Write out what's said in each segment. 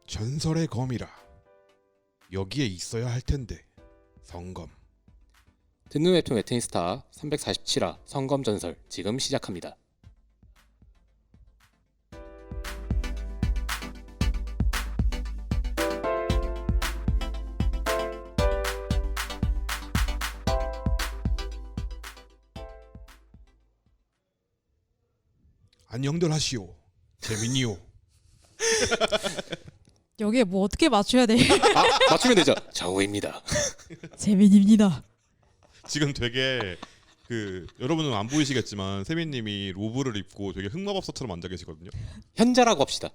전설의 검이라 여기에 있어야 할 텐데. 성검. 듣는 웹툰 웹툰스타 347화 성검전설 지금 시작합니다. 안녕들 하시오. 재민이요. 여기에 뭐 어떻게 맞춰야 돼? 아, 맞추면 되죠. 정우입니다. 재민입니다. 지금 되게 여러분은 안 보이시겠지만 세민님이 로브를 입고 되게 흑마법사처럼 앉아 계시거든요. 현자라고 합시다.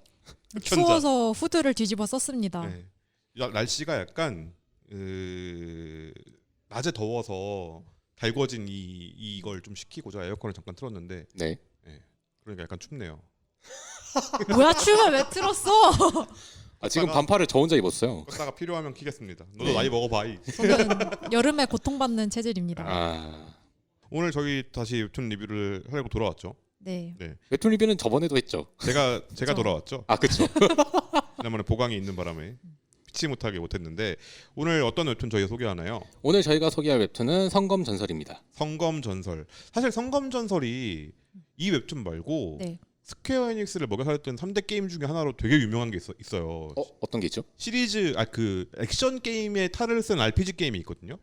추워서 후드를 뒤집어 썼습니다. 네. 날씨가 약간 낮에 더워서 달궈진 이걸 좀 식히고자 에어컨을 잠깐 틀었는데 네. 그러니까 약간 춥네요. 뭐야 추우면 왜 틀었어? 아, 지금 반팔을 저 혼자 입었어요. 껐다가 필요하면 키겠습니다. 너도 많이 먹어봐. 저는 여름에 고통받는 체질입니다. 아, 오늘 저희 다시 웹툰 리뷰를 하려고 돌아왔죠. 네. 웹툰 리뷰는 저번에도 했죠. 제가 그쵸. 돌아왔죠. 아, 그렇죠. 지난번에 보강이 있는 바람에 피치 못하게 못했는데 오늘 어떤 웹툰 저희가 소개하나요? 오늘 저희가 소개할 웹툰은 성검전설입니다. 성검전설. 사실 성검전설이 이 웹툰 말고 네. 스퀘어 에닉스를 먹여 살렸던 3대 게임 중에 하나로 되게 유명한 게 있어요. 어떤 게 있죠? 시리즈 액션 게임의 탈을 쓴 RPG 게임이 있거든요.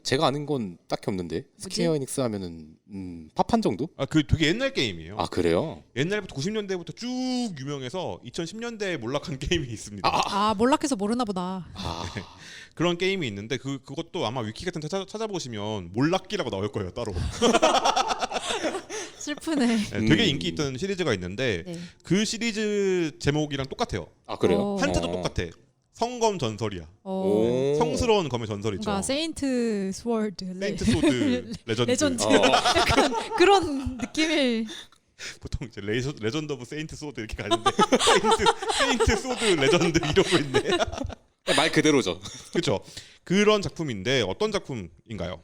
제가 아는 건 딱히 없는데. 스퀘어 에닉스 하면은 파판 정도? 그 되게 옛날 게임이에요. 아, 그래요? 옛날부터 90년대부터 쭉 유명해서 2010년대에 몰락한 게임이 있습니다. 아 몰락해서 모르나 보다. 아, 그런 게임이 있는데 그것도 아마 위키 같은 데 찾아보시면 몰락기라고 나올 거예요, 따로. 슬프네. 네, 되게 인기 있던 시리즈가 있는데 네. 그 시리즈 제목이랑 똑같아요. 아, 그래요? 한자도 똑같아. 성검 전설이야. 오. 성스러운 검의 전설이죠. 뭔가 세인트 스월드, 세인트 소드 레전드. 레전드. 어. 약간 그런 느낌의. 보통 이제 레전드 오브 세인트 소드 이렇게 가는데 세인트 소드 레전드 이러고 있네. 말 그대로죠. 그렇죠. 그런 작품인데 어떤 작품인가요?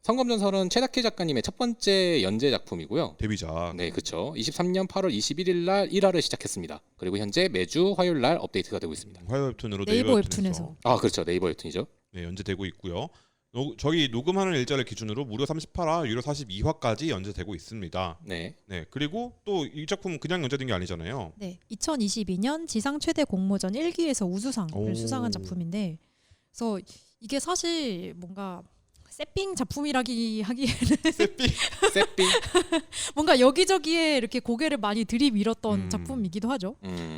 성검전설은 최다케 작가님의 첫 번째 연재 작품이고요. 데뷔작. 네, 그렇죠. 23년 8월 21일 날 1화를 시작했습니다. 그리고 현재 매주 화요일 날 업데이트가 되고 있습니다. 화요 웹툰으로 네이버 웹툰에서. 아, 그렇죠. 네이버 웹툰이죠. 네, 연재되고 있고요. 저희 녹음하는 일자를 기준으로 무려 38화, 유료 42화까지 연재되고 있습니다. 네. 네, 그리고 또 이 작품 그냥 연재된 게 아니잖아요. 네, 2022년 지상 최대 공모전 1기에서 우수상을 오. 수상한 작품인데, 그래서 이게 사실 뭔가 세핑 작품이라기 하기에는 세삐. 세삐. 뭔가 여기저기에 이렇게 고개를 많이 들이밀었던 음. 작품이기도 하죠.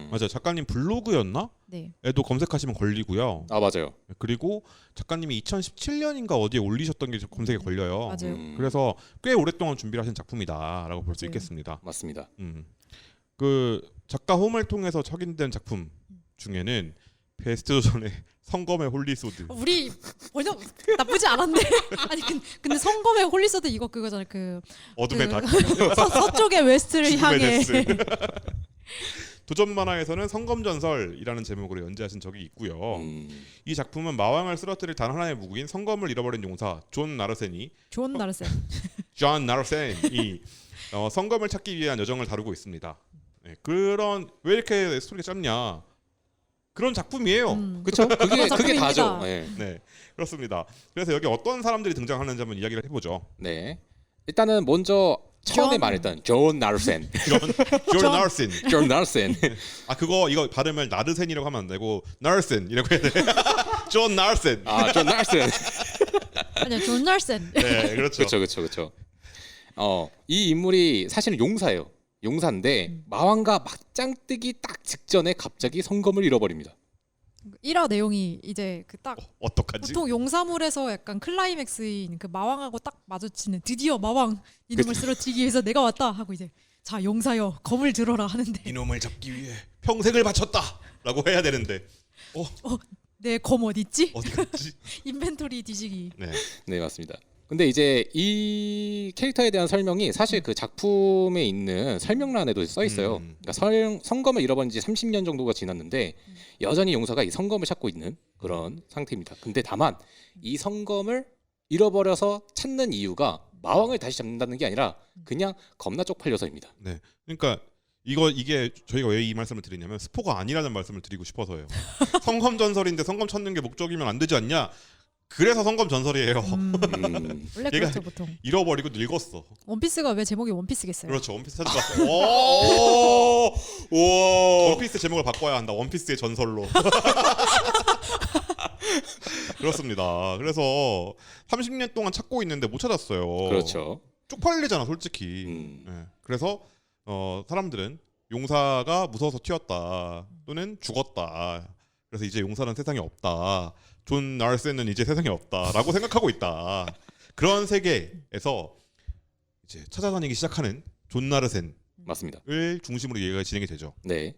맞아요. 작가님 블로그였나? 네, 에도 검색하시면 걸리고요. 아, 맞아요. 그리고 작가님이 2017년인가 어디에 올리셨던 게 검색에 걸려요. 맞아요. 그래서 꽤 오랫동안 준비를 하신 작품이다라고 볼 수 맞아요. 있겠습니다. 맞습니다. 그 작가 홈을 통해서 확인된 작품 중에는 베스트 도전의 성검의 홀리소드. 우리 번역 나쁘지 않았네. 아니 근데 성검의 홀리서드 이거 그거잖아요. 어둠의 닭. 서쪽의 웨스트를 죽음의 향해. 데스. 도전 만화에서는 성검전설이라는 제목으로 연재하신 적이 있고요. 이 작품은 마왕을 쓰러뜨릴 단 하나의 무기인 성검을 잃어버린 용사 존 나르센이 좋은 나르센. 성검을 찾기 위한 여정을 다루고 있습니다. 네, 왜 이렇게 스토리가 짧냐? 그런 작품이에요. 그렇죠. 그게 작품입니다. 다죠. 네. 네, 그렇습니다. 그래서 여기 어떤 사람들이 등장하는지 한번 이야기를 해보죠. 네. 일단은 먼저 처음에 존. 말했던 존 나르센. 존 나르센. 존 나르센. 이거 발음을 나르센이라고 하면 안 되고 나르센이라고 해야 돼. 존 나르센. 아, 존 나르센. 아니야, 존 나르센. 네, 그렇죠. 그렇죠. 이 인물이 사실은 용사예요. 용사인데 마왕과 맞짱 뜨기 딱 직전에 갑자기 성검을 잃어버립니다. 1화 내용이 이제 어떡하지? 보통 용사물에서 약간 클라이맥스인 그 마왕하고 딱 마주치는 드디어 마왕 이놈을 쓰러뜨리기 위해서 내가 왔다 하고 이제 자 용사여 검을 들어라 하는데 이놈을 잡기 위해 평생을 바쳤다라고 해야 되는데 내 검 어딨지? 어디 갔지? 인벤토리 뒤지기. 네, 맞습니다. 근데 이제 이 캐릭터에 대한 설명이 사실 그 작품에 있는 설명란에도 써 있어요. 그러니까 성검을 잃어버린 지 30년 정도가 지났는데 여전히 용사가 이 성검을 찾고 있는 그런 상태입니다. 근데 다만 이 성검을 잃어버려서 찾는 이유가 마왕을 다시 잡는다는 게 아니라 그냥 겁나 쪽팔려서입니다. 네, 그러니까 이게 저희가 왜 이 말씀을 드리냐면 스포가 아니라는 말씀을 드리고 싶어서예요. 성검 전설인데 성검 찾는 게 목적이면 안 되지 않냐? 그래서 성검 전설이에요. 원래 얘가 그렇죠 보통. 잃어버리고 늙었어. 원피스가 왜 제목이 원피스겠어요? 그렇죠. 원피스 찾아봤어. 오, 원피스 제목을 바꿔야 한다. 원피스의 전설로. 그렇습니다. 그래서 30년 동안 찾고 있는데 못 찾았어요. 그렇죠. 쪽팔리잖아, 솔직히. 예. 그래서 사람들은 용사가 무서워서 튀었다 또는 죽었다. 그래서 이제 용사는 세상에 없다. 존 나르센은 이제 세상에 없다라고 생각하고 있다. 그런 세계에서 이제 찾아다니기 시작하는 존 나르센을 맞습니다. 중심으로 얘기가 진행이 되죠. 네.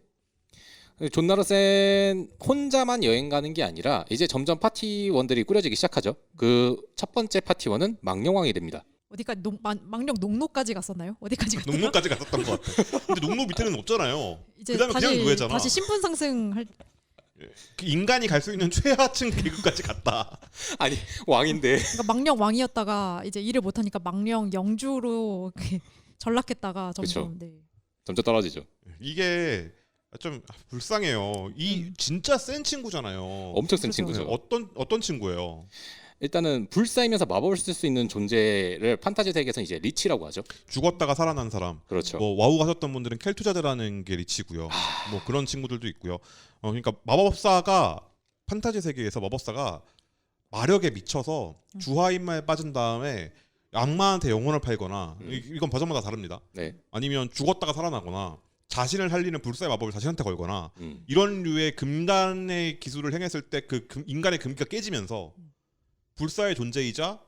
존 나르센 혼자만 여행 가는 게 아니라 이제 점점 파티원들이 꾸려지기 시작하죠. 그 첫 번째 파티원은 망령왕이 됩니다. 어디까지 망령 농노까지 갔었나요? 어디까지 갔어요? 농노까지 갔었던 것 같아. 근데 농노 밑에는 없잖아요. 이제 그다음에 그냥 노예잖아. 다시 신분 상승할 그 인간이 갈 수 있는 최하층 계급까지 갔다. 아니 왕인데. 그러니까 망령 왕이었다가 이제 일을 못 하니까 망령 영주로 이렇게 전락했다가 점점 네. 점점 떨어지죠. 이게 좀 불쌍해요. 이 진짜 센 친구잖아요. 엄청 센 그렇죠. 친구죠. 어떤 친구예요? 일단은 불사이면서 마법을 쓸 수 있는 존재를 판타지 세계에서는 이제 리치라고 하죠. 죽었다가 살아난 사람. 그렇죠. 뭐 와우 하셨던 분들은 켈투자드라는 게 리치고요. 뭐 그런 친구들도 있고요. 그러니까 마법사가 판타지 세계에서 마법사가 마력에 미쳐서 주하인마에 빠진 다음에 악마한테 영혼을 팔거나 이건 버전마다 다릅니다. 네. 아니면 죽었다가 살아나거나 자신을 살리는 불사의 마법을 자신한테 걸거나 이런 류의 금단의 기술을 행했을 때 그 인간의 금기가 깨지면서 불사의 존재이자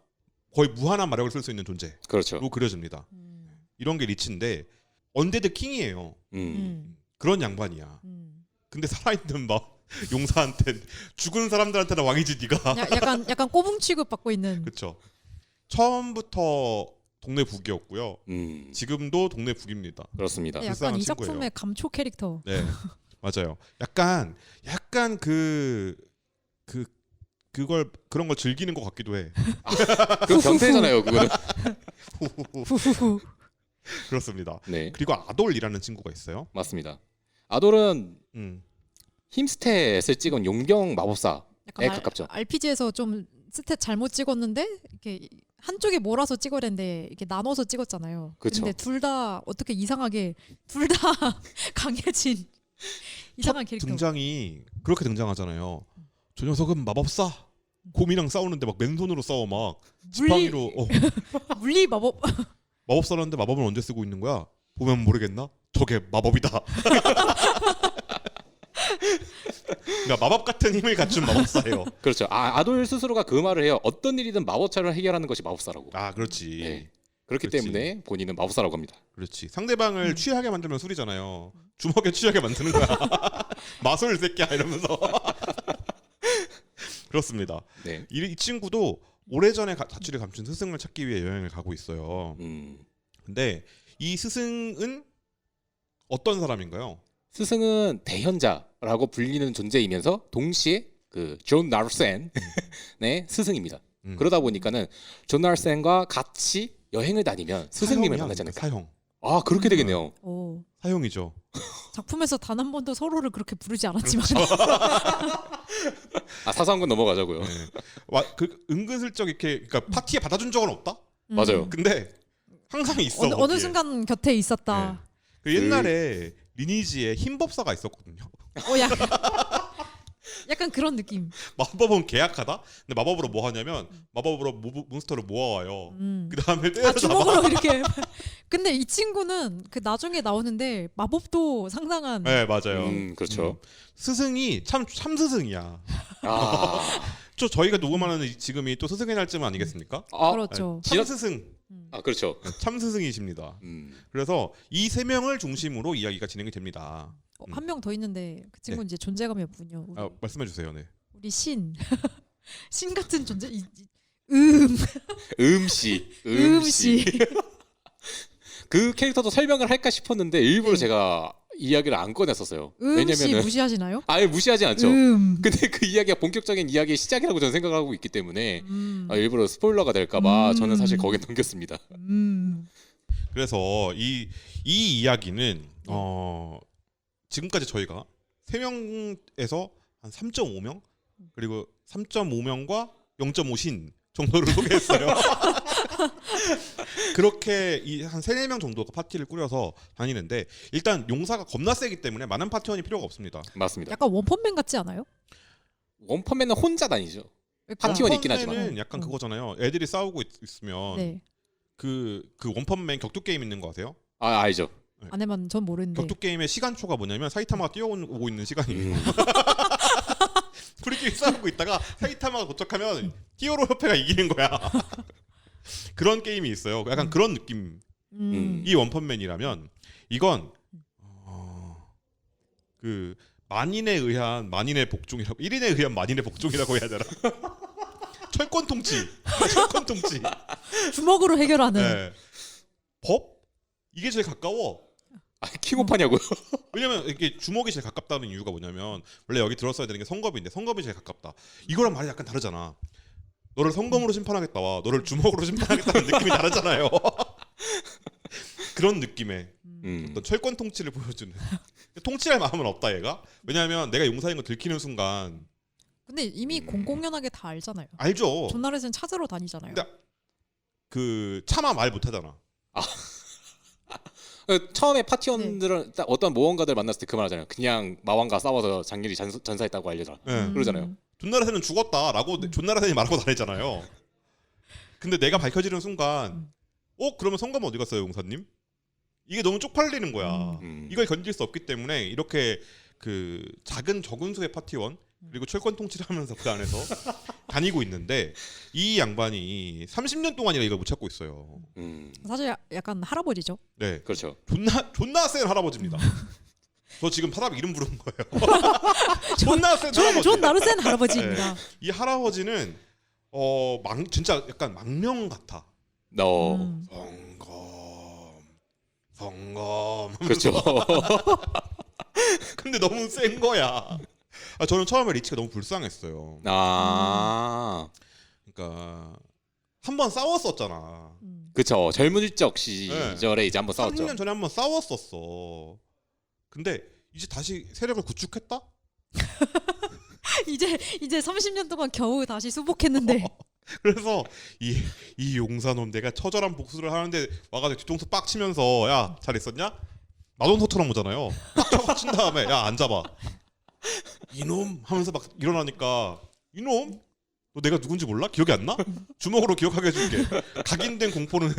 거의 무한한 마력을 쓸 수 있는 존재로 그렇죠. 그려집니다. 이런 게 리치인데 언데드 킹이에요. 그런 양반이야. 근데 살아있는 막 용사한텐 죽은 사람들한테는 왕이지 네가. 약간 꼬붕 취급 받고 있는. 그렇죠. 처음부터 동네 북이었고요. 지금도 동네 북입니다. 그렇습니다. 약간 불쌍한 이 친구예요. 작품의 감초 캐릭터. 네, 맞아요. 약간 그런 걸 즐기는 것 같기도 해. 그 변태잖아요, 그거는. 후후후. 그렇습니다. 네, 그리고 아돌이라는 친구가 있어요. 맞습니다. 아돌은 음. 힘스탯을 찍은 용병 마법사에 약간 가깝죠. RPG에서 좀 스탯 잘못 찍었는데 이렇게 한쪽에 몰아서 찍어야 되는데 이렇게 나눠서 찍었잖아요. 그쵸. 근데 둘 다 어떻게 이상하게 둘 다 강해진 이상한 캐릭터. 등장이 그렇게 등장하잖아요. 저 녀석은 마법사. 곰이랑 싸우는데 막 맨손으로 싸워 막 지팡이로 물리 마법. 마법사라는데 마법을 언제 쓰고 있는 거야? 보면 모르겠나? 저게 마법이다. 그러니까 마법 같은 힘을 갖춘 마법사예요. 그렇죠. 아돌 스스로가 그 말을 해요. 어떤 일이든 마법처럼 해결하는 것이 마법사라고. 아, 그렇지. 네. 그렇기 그렇지. 때문에 본인은 마법사라고 합니다. 그렇지. 상대방을 취하게 만들면 술이잖아요. 주먹에 취하게 만드는 거야. 마술 새끼야 이러면서. 그렇습니다. 네. 이 친구도 오래전에 자취를 감춘 스승을 찾기 위해 여행을 가고 있어요. 근데 이 스승은 어떤 사람인가요? 스승은 대현자라고 불리는 존재이면서 동시에 그 존 나르센의 스승입니다. 그러다 보니까는 존 나르센과 같이 여행을 다니면 스승님을 만나지 않을까. 사형. 아, 그렇게 되겠네요. 오. 사형이죠. 작품에서 단 한 번도 서로를 그렇게 부르지 않았지만 아, 사소한 건 넘어가자고요. 네. 그 은근슬쩍 이렇게 그러니까 파티에 받아준 적은 없다. 맞아요. 근데 항상 있어. 어느 거기에. 순간 곁에 있었다. 그 옛날에 리니지에 흰법사가 있었거든요. 약간 그런 느낌. 마법은 계약하다. 근데 마법으로 뭐 하냐면 마법으로 몬스터를 모아와요. 그 다음에 아, 때려서 주먹으로 이렇게. 근데 이 친구는 그 나중에 나오는데 마법도 상당한. 네, 맞아요. 그렇죠. 스승이 참 스승이야. 아, 저희가 녹음하는 지금이 또 스승의 날쯤 아니겠습니까? 그렇죠. 참 스승. 아, 그렇죠. 참 스승이십니다. 그래서 이 세 명을 중심으로 이야기가 진행이 됩니다. 한 명 더 있는데 그 친구는 이제 존재감이 없군요. 말씀해 주세요. 네. 우리 신 같은 존재. 음씨. 그 캐릭터도 설명을 할까 싶었는데 일부러 네. 제가 이야기를 안 꺼냈었어요. 씨 왜냐면은 무시하시나요? 아예 무시하지 않죠. 근데 그 이야기가 본격적인 이야기의 시작이라고 저는 생각하고 있기 때문에 일부러 스포일러가 될까봐 저는 사실 거기에 넘겼습니다. 그래서 이 이야기는 지금까지 저희가 3명에서 한 3.5명 그리고 3.5명과 0.5신 정도를 소개했어요. 그렇게 한 3-4명 정도가 파티를 꾸려서 다니는데 일단 용사가 겁나 세기 때문에 많은 파티원이 필요가 없습니다. 맞습니다. 약간 원펀맨 같지 않아요? 원펀맨은 혼자 다니죠. 파티원이 있긴 하지만. 원펀맨은 약간 그거잖아요. 애들이 싸우고 있으면 네. 그 원펀맨 격투 게임 있는 거 아세요? 아 알죠. 안 해만 전 모르는데. 격투 게임의 시간초가 뭐냐면 사이타마가 뛰어오고 있는 시간이에요. 우리끼리 싸우고 있다가 사이타마가 도착하면 히어로 협회가 이기는 거야. 그런 게임이 있어요. 약간 그런 느낌. 이 원펀맨이라면 이건 그 만인에 의한 만인의 복종이라고 1인에 의한 만인의 복종이라고 해야 되나? 철권 통치. 철권 통치. 주먹으로 해결하는. 네. 법? 이게 제일 가까워. 킹오파냐고요? 왜냐면 이게 주먹이 제일 가깝다는 이유가 뭐냐면 원래 여기 들었어야 되는 게 성검인데 성검이 제일 가깝다. 이거랑 말이 약간 다르잖아. 너를 성검으로 심판하겠다와 너를 주먹으로 심판하겠다는 느낌이 다르잖아요. 그런 느낌의 어떤 철권 통치를 보여주는. 통치할 마음은 없다 얘가. 왜냐하면 내가 용사인 거 들키는 순간. 근데 이미 공공연하게 다 알잖아요. 알죠. 존나렛은 찾으러 다니잖아요. 근데 그 차마 말 못하잖아. 처음에 파티원들은 딱 어떤 모험가들 만났을 때 그 말하잖아요. 그냥 마왕과 싸워서 장렬히 전사했다고 알려줘라. 네. 그러잖아요. 존나라센은 죽었다라고 존나라센이 말하고 다니잖아요. 근데 내가 밝혀지는 순간 그러면 성검 어디 갔어요 용사님? 이게 너무 쪽팔리는 거야. 이걸 건질 수 없기 때문에 이렇게 그 작은 적은 수의 파티원 그리고 철권 통치를 하면서 그 안에서 다니고 있는데 이 양반이 30년 동안이나 이걸 못 찾고 있어요. 사실 약간 할아버지죠. 네, 그렇죠. 존나 센 할아버지입니다. 저 지금 사람 이름 부른 거예요. 존나 센 할아버지. 존 나루센 할아버지입니다. 네. 이 할아버지는 진짜 약간 망명 같아. 성검. 그렇죠. 근데 너무 센 거야. 저는 처음에 리치가 너무 불쌍했어요. 그러니까 한번 싸웠었잖아. 그렇죠. 젊은 적 시절에 이제 한번 싸웠죠. 3년 전에 한번 싸웠었어. 근데 이제 다시 세력을 구축했다? 이제 30년 동안 겨우 다시 수복했는데. 그래서 이 용사놈 내가 처절한 복수를 하는데 와가지고 뒤통수 빡 치면서 야 잘 있었냐? 마돈토처럼 오잖아요. 빡 친 다음에 야 앉아봐. 이놈 하면서 막 일어나니까 이놈? 너 내가 누군지 몰라? 기억이 안 나? 주먹으로 기억하게 해줄게. 각인된 공포는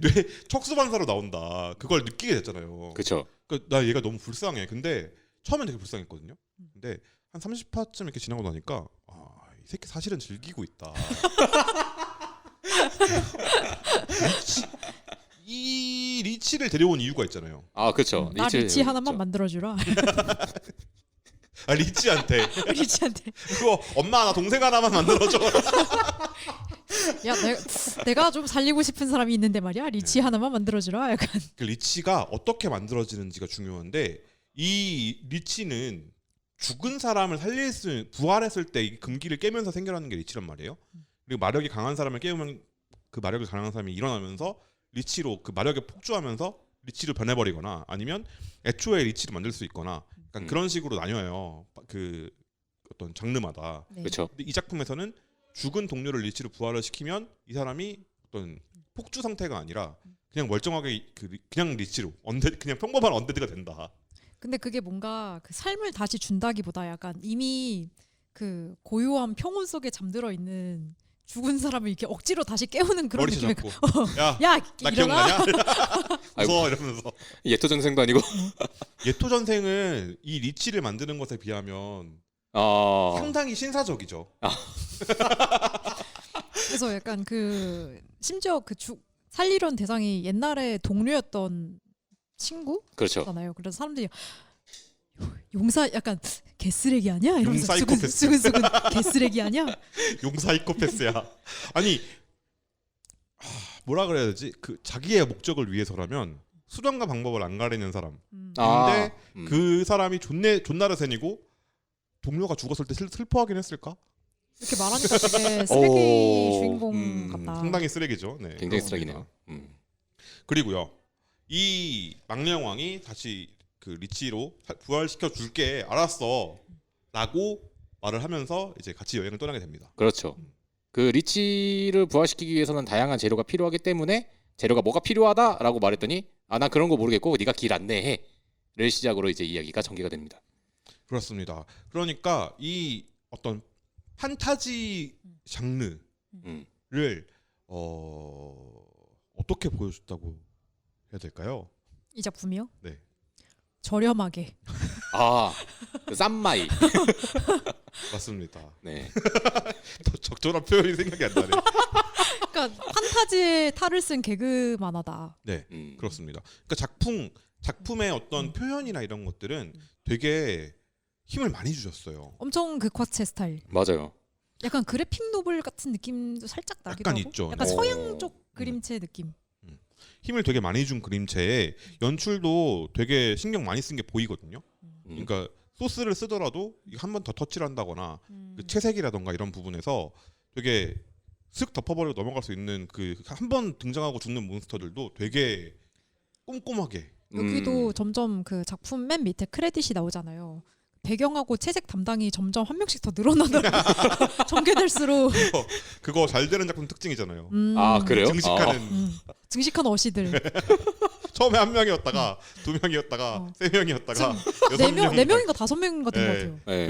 뇌 척수반사로 나온다. 그걸 느끼게 됐잖아요. 그렇죠. 나 얘가 너무 불쌍해. 근데 처음엔 되게 불쌍했거든요. 근데 한 30화쯤 이렇게 지나고 나니까 이 새끼 사실은 즐기고 있다. 이 리치를 데려온 이유가 있잖아요. 그렇죠. 나 리치 하나만 만들어주라. 리치한테. 리치한테. 그거 엄마 하나 동생 하나만 만들어줘. 야 내가 좀 살리고 싶은 사람이 있는데 말이야. 리치 하나만 만들어주라. 약간. 그 리치가 어떻게 만들어지는지가 중요한데 이 리치는 죽은 사람을 부활했을 때 이 금기를 깨면서 생겨나는 게 리치란 말이에요. 그리고 마력이 강한 사람을 깨우면 그 마력이 강한 사람이 일어나면서 리치로 그 마력에 폭주하면서 리치를 변해버리거나 아니면 애초에 리치를 만들 수 있거나 약간 그런 식으로 나뉘어요. 그 어떤 장르마다. 네. 그렇죠. 근데 이 작품에서는 죽은 동료를 리치로 부활을 시키면 이 사람이 어떤 폭주 상태가 아니라 그냥 멀쩡하게 그냥 리치로 그냥 평범한 언데드가 된다. 근데 그게 뭔가 그 삶을 다시 준다기보다 약간 이미 그 고요한 평온 속에 잠들어 있는 죽은 사람을 이렇게 억지로 다시 깨우는 그런 머리 느낌의. 잡고 야 나 일어나. 기억나냐? 무서워 이러면서. 예토전생도 아니고. 예토전생은 이 리치를 만드는 것에 비하면 상당히 신사적이죠. 그래서 약간 그 심지어 그 살리려는 대상이 옛날에 동료였던 그렇죠. 친구잖아요. 그래서 사람들이 용사 약간 개쓰레기 아니야? 이러면서 용사이코패스. 수근수근 개쓰레기 아니야? 용사이코패스야. 아니 뭐라 그래야 되지? 그 자기의 목적을 위해서라면 수단과 방법을 안 가리는 사람. 근데 그 사람이 존나르센이고 동료가 죽었을 때 슬퍼하긴 했을까? 이렇게 말하니까 되게 쓰레기 주인공 같다. 상당히 쓰레기죠. 네, 굉장히 그렇습니다. 쓰레기네요. 그리고요, 이 망령왕이 다시 그 리치로 부활시켜 줄게, 알았어라고 말을 하면서 이제 같이 여행을 떠나게 됩니다. 그렇죠. 그 리치를 부활시키기 위해서는 다양한 재료가 필요하기 때문에 재료가 뭐가 필요하다라고 말했더니 난 그런 거 모르겠고 네가 길 안내해를 시작으로 이제 이야기가 전개가 됩니다. 그렇습니다. 그러니까 이 어떤 판타지 장르를 음. 어떻게 보여줬다고 해야 될까요? 이 작품이요? 네. 저렴하게. 그 쌈마이. 맞습니다. 네. 더 적절한 표현이 생각이 안 나네. 그러니까 판타지에 탈을 쓴 개그 만화다. 네, 그렇습니다. 그러니까 작품의 어떤 표현이나 이런 것들은 되게 힘을 많이 주셨어요. 엄청 극화체 스타일. 맞아요. 약간 그래픽 노블 같은 느낌도 살짝 나기도 약간 하고. 있죠. 약간 네. 서양 쪽 그림체 느낌. 힘을 되게 많이 준 그림체에 연출도 되게 신경 많이 쓴 게 보이거든요. 그러니까 소스를 쓰더라도 한 번 더 터치를 한다거나 그 채색이라던가 이런 부분에서 되게 슥 덮어버리고 넘어갈 수 있는 그 한 번 등장하고 죽는 몬스터들도 되게 꼼꼼하게. 여기도 점점 그 작품 맨 밑에 크레딧이 나오잖아요. 배경하고 채색 담당이 점점 한 명씩 더 늘어나더라고요. 전개될수록. 그거 잘 되는 작품 특징이잖아요. 그래요? 증식하는 증식한 어시들. 처음에 한 명이었다가 두 명이었다가 세 명이었다가 여섯 네 명인가 5명인가 된 것 네. 같아요. 네.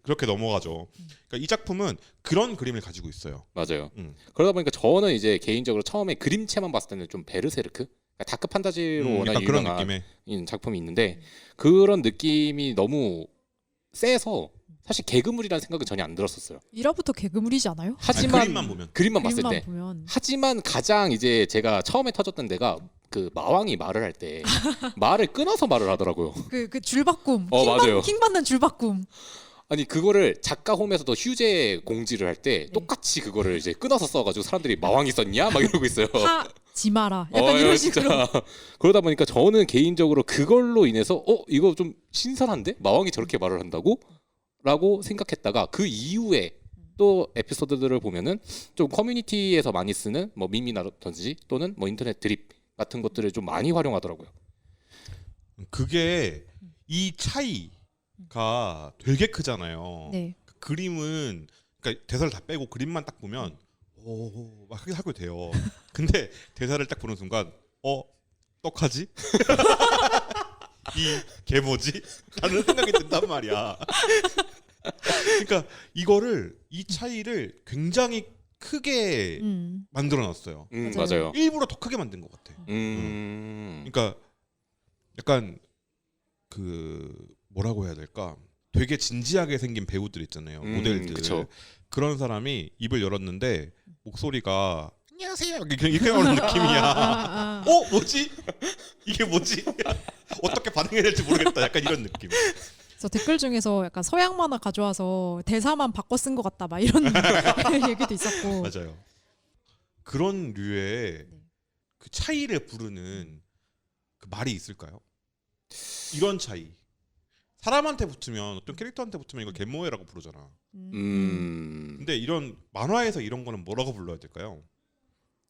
그렇게 넘어가죠. 그러니까 이 작품은 그런 그림을 가지고 있어요. 맞아요. 그러다 보니까 저는 이제 개인적으로 처음에 그림체만 봤을 때는 좀 베르세르크, 그러니까 다크 판타지로 워낙 약간 그런 유명한 느낌의 작품이 있는데 그런 느낌이 너무 세서 사실 개그물이라는 생각은 전혀 안 들었었어요. 1화부터 개그물이지 않아요? 하지만 그림만 봤을 그림만 때. 보면. 하지만 가장 이제 제가 처음에 터졌던 데가 그 마왕이 말을 할 때 말을 끊어서 말을 하더라고요. 그 줄바꿈. 맞아요. 킹 받는 줄바꿈. 아니 그거를 작가 홈에서도 휴재 공지를 할 때 똑같이 그거를 이제 끊어서 써가지고 사람들이 마왕이 썼냐 막 이러고 있어요. 하지 마라. 약간 이런 식으로. 진짜. 그러다 보니까 저는 개인적으로 그걸로 인해서 이거 좀 신선한데 마왕이 저렇게 말을 한다고? 라고 생각했다가 그 이후에 또 에피소드들을 보면은 좀 커뮤니티에서 많이 쓰는 뭐 밈이라든지 또는 뭐 인터넷 드립 같은 것들을 좀 많이 활용하더라고요. 그게 이 차이가 되게 크잖아요. 네. 그 그림은 그러니까 대사를 다 빼고 그림만 딱 보면 막 하게 돼요. 근데 대사를 딱 보는 순간 떡하지? 이 개 뭐지? 라는 생각이 든단 말이야. 그러니까 이 차이를 굉장히 크게 만들어놨어요. 맞아요. 일부러 더 크게 만든 것 같아. 그러니까 약간 그 뭐라고 해야 될까? 되게 진지하게 생긴 배우들 있잖아요. 모델들. 그쵸. 그런 사람이 입을 열었는데 목소리가 안녕하세요 이렇게 나오는 느낌이야. 뭐지? 이게 뭐지? 어떻게 반응해야 될지 모르겠다. 약간 이런 느낌. 그래서 댓글 중에서 약간 서양 만화 가져와서 대사만 바꿔 쓴 것 같다 막 이런 얘기도 있었고. 맞아요. 그런 류의 그 차이를 부르는 그 말이 있을까요? 이런 차이. 사람한테 붙으면 어떤 캐릭터한테 붙으면 이걸 갯모해라고 부르잖아. 근데 이런 만화에서 이런 거는 뭐라고 불러야 될까요?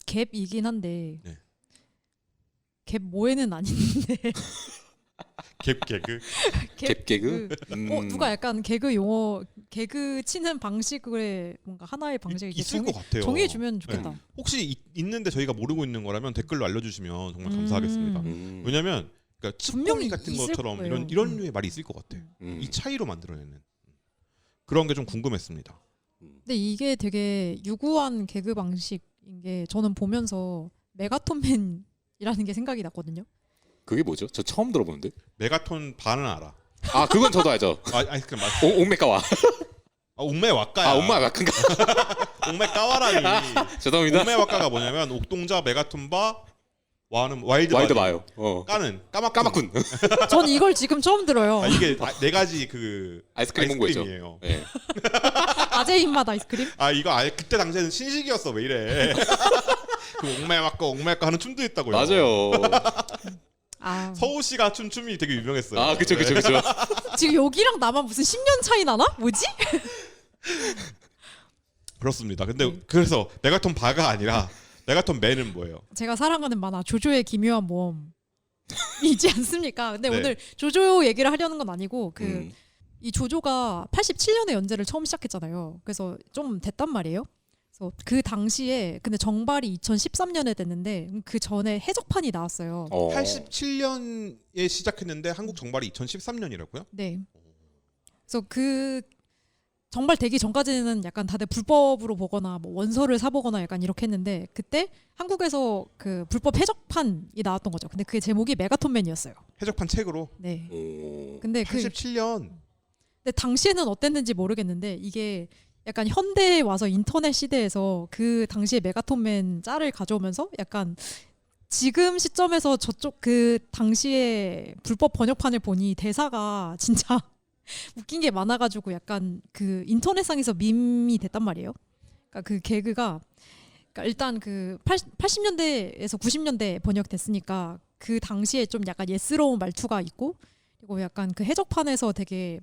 갭이긴 한데 네. 갭 모에는 아닌데. 갭 개그. 갭 개그? 누가 약간 개그 용어 개그 치는 방식을 뭔가 하나의 방식을 있을 것 같아요. 정해주면 좋겠다. 혹시 있는데 저희가 모르고 있는 거라면 댓글로 알려주시면 정말 감사하겠습니다. 왜냐하면 그러니까 분명히 찌꺼기 같은 있을 것처럼 거예요. 이런 류의 말이 있을 것 같아. 이 차이로 만들어내는 그런 게 좀 궁금했습니다. 근데 이게 되게 유구한 개그 방식인 게 저는 보면서 메가톤맨이라는 게 생각이 났거든요. 그게 뭐죠? 저 처음 들어보는데. 메가톤 반은 알아. 그건 저도 알죠. 그럼 옥메가와. 옥메 와까야. 옥메 와까인가? 옥메 까와라니. 죄송합니다. 옥메 와까가 뭐냐면 옥동자 메가톤바 와는 와일드 마요. 까는 까마꾼. 전 이걸 지금 처음 들어요. 이게 네 가지 그 아이스크림 홍보했죠. 아이스크림이에요. 네. 아재 입맛 아이스크림? 이거 그때 당시에는 신식이었어. 왜 이래? 그 옥메 와까 하는 춤도 있다고요. 맞아요. 서우씨가 춘 춤이 되게 유명했어요. 그쵸. 지금 여기랑 나만 무슨 10년 차이 나나? 뭐지? 그렇습니다. 근데 네. 그래서 메가톤 바가 아니라 메가톤 맨은 뭐예요? 제가 사랑하는 만화 조조의 기묘한 모험이지 않습니까? 근데 네. 오늘 조조 얘기를 하려는 건 아니고 음. 이 조조가 87년에 연재를 처음 시작했잖아요. 그래서 좀 됐단 말이에요. 그래서 그 당시에 근데 정발이 2013년에 됐는데 그 전에 해적판이 나왔어요. 87년에 시작했는데 한국 정발이 2013년이라고요? 네. 그래서 그 정발 되기 전까지는 약간 다들 불법으로 보거나 뭐 원서를 사보거나 약간 이렇게 했는데 그때 한국에서 그 불법 해적판이 나왔던 거죠. 근데 그 제목이 메가톤맨이었어요. 해적판 책으로 네. 오. 근데 그 87년. 근데 당시에는 어땠는지 모르겠는데 이게 약간 현대에 와서 인터넷 시대에서 그 당시에 메가톤맨 짤을 가져오면서 약간 지금 시점에서 저쪽 그 당시에 불법 번역판을 보니 대사가 진짜 웃긴 게 많아가지고 약간 그 인터넷상에서 밈이 됐단 말이에요. 그러니까 그 개그가 그러니까 일단 그 80년대에서 90년대 번역됐으니까 그 당시에 좀 약간 예스러운 말투가 있고 그리고 약간 그 해적판에서 되게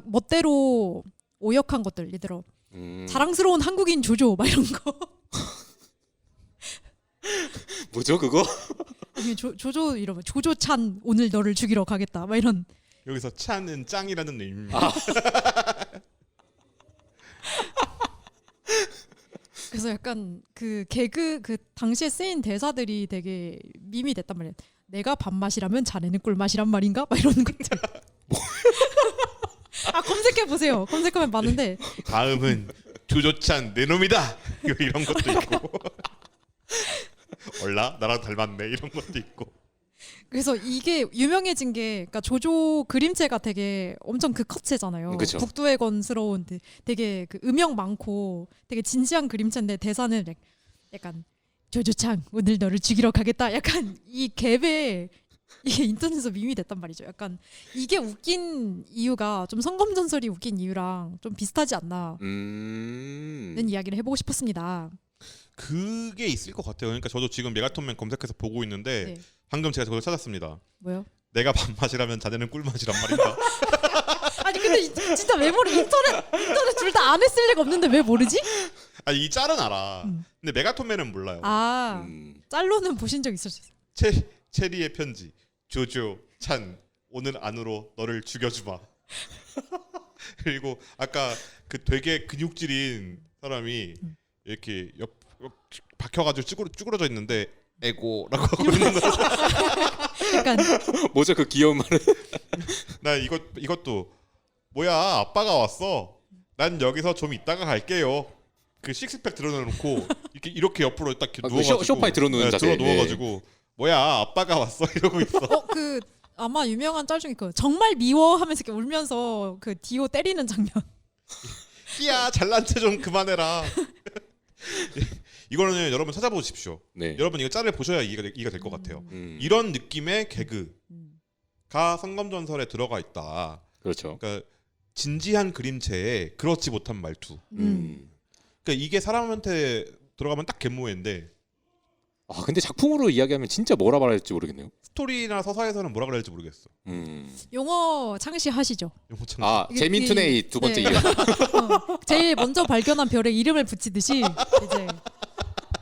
멋대로 오역한 것들 예를 들어 자랑스러운 한국인 조조 막 이런 거 뭐죠 그거? 아니, 조조 이러면 조조찬 오늘 너를 죽이러 가겠다 막 이런 여기서 찬은 짱이라는 의미입니다. 그래서 약간 그 개그 그 당시에 쓰인 대사들이 되게 밈이 됐단 말이에요. 내가 밥맛이라면 자네는 꿀맛이란 말인가? 막 이런 것들. 아 검색해 보세요. 검색하면 많은데. 다음은 조조찬 내 놈이다. 이런 것도 있고. 얼라 나랑 닮았네 이런 것도 있고. 그래서 이게 유명해진 게 그러니까 조조 그림체가 되게 엄청 극커체잖아요. 그쵸. 북두해건스러운 되게 그 음영 많고 되게 진지한 그림체인데 대사는 약간 조조창 오늘 너를 죽이러 가겠다. 약간 이 갭에 이게 인터넷에서 밈이 됐단 말이죠. 약간 이게 웃긴 이유가 좀 성검전설이 웃긴 이유랑 좀 비슷하지 않나 는 이야기를 해보고 싶었습니다. 그게 있을 것 같아요. 그러니까 저도 지금 메가톤맨 검색해서 보고 있는데 네. 방금 제가 저걸 찾았습니다. 뭐요? 내가 밥맛이라면 자네는 꿀맛이란 말인가? 아니 근데 진짜 왜 모르 인터넷 둘 다 안 했을 리가 없는데 왜 모르지? 아니 이 짤은 알아. 근데 메가톤맨은 몰라요. 아 짤로는 보신 적 있으셨어요? 체리의 편지. 조조 찬 오늘 안으로 너를 죽여주마. 그리고 아까 그 되게 근육질인 사람이 이렇게 옆 박혀가지고 쭈그러져 있는데 에고라고 하고 있는 거. 약간 뭐죠 그 귀여운 말은? 나 이것도 뭐야 아빠가 왔어. 난 여기서 좀 있다가 갈게요. 그 식스팩 드러내놓고 이렇게 옆으로 딱 누워가지고 소파에 들어누는 자세. 들어 누워가지고 뭐야 아빠가 왔어 이러고 있어. 그 아마 유명한 짤 중에 그 정말 미워 하면서 이렇게 울면서 그 디오 때리는 장면. 끼야 잘난 체 좀 그만해라. 이거는 여러분 찾아보십시오. 네. 여러분 이거 짤을 보셔야 이해가 될 것 같아요. 음. 이런 느낌의 개그가 성검전설에 들어가 있다. 그렇죠. 그러니까 진지한 그림체에 그렇지 못한 말투. 그러니까 이게 사람한테 들어가면 딱 갯모인데 아 근데 작품으로 이야기하면 진짜 뭐라 말해야 할지 모르겠네요. 스토리나 서사에서는 뭐라 그래야 할지 모르겠어. 용어 창시하시죠. 용어 창시. 아 이게 재민투네이 두 번째 네. 이유. 제일 먼저 발견한 별에 이름을 붙이듯이 이제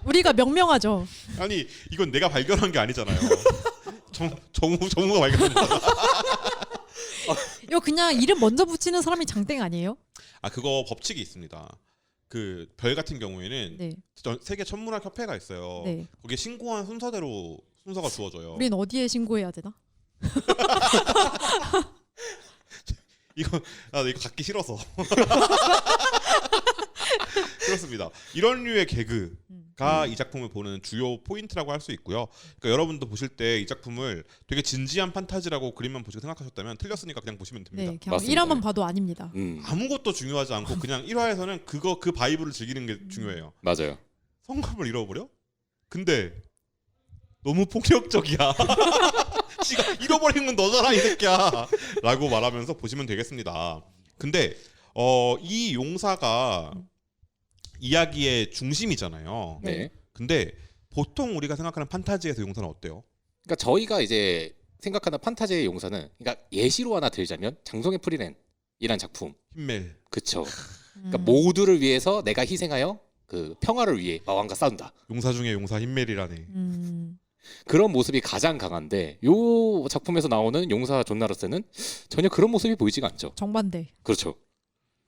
우리가 명명하죠. 아니 이건 내가 발견한 게 아니잖아요. 정우가 발견한 거야. 이거 그냥 이름 먼저 붙이는 사람이 장땡 아니에요? 아 그거 법칙이 있습니다. 그 별 같은 경우에는 네. 세계 천문학 협회가 있어요. 네. 거기에 신고한 순서대로 순서가 주어져요. 우린 어디에 신고해야 되나? 이거 갖기 싫어서. 그렇습니다. 이런 류의 개그가 이 작품을 보는 주요 포인트라고 할 수 있고요. 그러니까 여러분도 보실 때 이 작품을 되게 진지한 판타지라고 그림만 보시고 생각하셨다면 틀렸으니까 그냥 보시면 됩니다. 네, 그냥 맞습니다. 1화만 봐도 아닙니다. 아무것도 중요하지 않고 그냥 1화에서는 그 바이브를 즐기는 게 중요해요. 맞아요. 성검을 잃어버려? 근데 너무 폭력적이야. 지가 잃어버린 건 너잖아 이 새끼야 라고 말하면서 보시면 되겠습니다. 근데 이 용사가 이야기의 중심이잖아요. 네. 근데 보통 우리가 생각하는 판타지에서 용사는 어때요? 그러니까 저희가 이제 생각하는 판타지의 용사는 그러니까 예시로 하나 들자면 장성의 프리랜이란 작품. 힘멜. 그쵸. 그러니까 모두를 위해서 내가 희생하여 그 평화를 위해 마왕과 싸운다. 용사 중에 용사 힘멜이라네. 그런 모습이 가장 강한데 요 작품에서 나오는 용사 존 나르세는 전혀 그런 모습이 보이지가 않죠. 정반대. 그렇죠.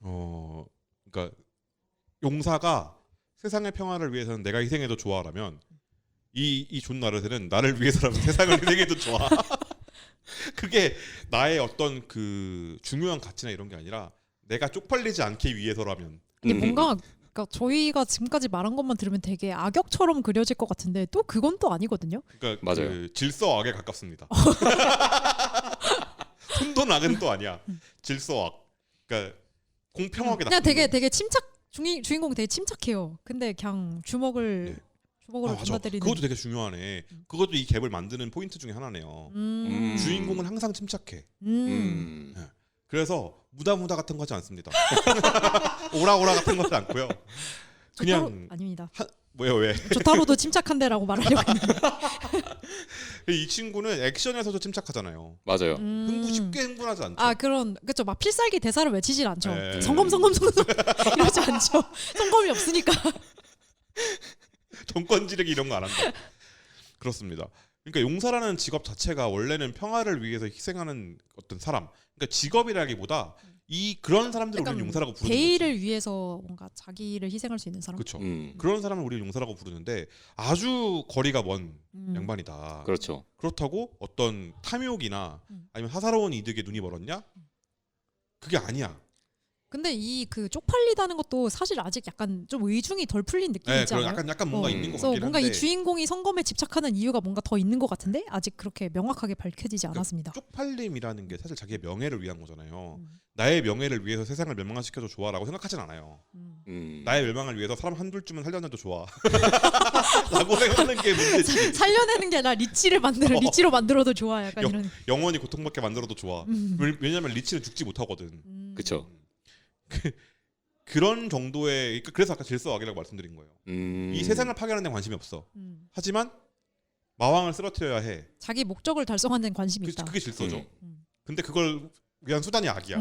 그러니까 용사가 세상의 평화를 위해서는 내가 희생해도 좋아라면 이 존 나르세는 나를 위해서라면 세상을 희생해도 좋아. 그게 나의 어떤 그 중요한 가치나 이런 게 아니라 내가 쪽팔리지 않기 위해서라면. 이게 뭔가 그러니까 저희가 지금까지 말한 것만 들으면 되게 악역처럼 그려질 것 같은데 또 그건 또 아니거든요. 그러니까 맞아요. 그 질서악에 가깝습니다. 혼돈 악은 또 아니야. 질서악. 그러니까 공평하게 그냥 나쁜 놈. 되게 주인공 되게 침착해요. 근데 그냥 주먹으로 맞아. 존나 때리는. 그것도 되게 중요하네. 그것도 이 갭을 만드는 포인트 중에 하나네요. 주인공은 항상 침착해. 그래서 무다무다 같은 거 하지 않습니다. 오라오라 같은 거 하지 않고요. 그냥 아닙니다. 왜? 조타로도 침착한데라고 말하려고 했는데. 이 친구는 액션에서도 침착하잖아요. 맞아요. 쉽게 흥분하지 않죠. 아 그쵸 막 필살기 대사를 외치질 않죠. 네. 성검 이러지 않죠. 성검이 없으니까. 정권 지르기 이런 거 안 한다. 그렇습니다. 그러니까 용사라는 직업 자체가 원래는 평화를 위해서 희생하는 어떤 사람. 그러니까 직업이라기보다 그런 사람들을 우리는 용사라고 부르는 대의를 거지. 위해서 뭔가 자기를 희생할 수 있는 사람. 그렇죠. 그런 사람을 우리는 용사라고 부르는데 아주 거리가 먼 양반이다. 그렇죠. 그렇다고 어떤 탐욕이나 아니면 사사로운 이득에 눈이 멀었냐? 그게 아니야. 근데 이 그 쪽팔리다는 것도 사실 아직 약간 좀 의중이 덜 풀린 느낌이 있지 않아요? 약간 뭔가 있는 것 그래서 같긴 뭔가 한데 이 주인공이 성검에 집착하는 이유가 뭔가 더 있는 것 같은데 아직 그렇게 명확하게 밝혀지지 않았습니다. 쪽팔림이라는 게 사실 자기의 명예를 위한 거잖아요. 나의 명예를 위해서 세상을 멸망시켜도 좋아라고 생각하진 않아요. 나의 멸망을 위해서 사람 한둘쯤은 살려내도 좋아 라고 생각하는 게 문제지. 살려내는 게 아니라 리치로 만들어도 좋아. 약간 이런. 영원히 고통받게 만들어도 좋아. 왜냐면 리치는 죽지 못하거든. 그렇죠. 그런 정도의, 그래서 아까 질서악이라고 말씀드린 거예요. 이 세상을 파괴하는 데 관심이 없어. 하지만 마왕을 쓰러뜨려야 해. 자기 목적을 달성하는 데는 관심이 있다. 그게 질서죠. 근데 그걸 위한 수단이 악이야.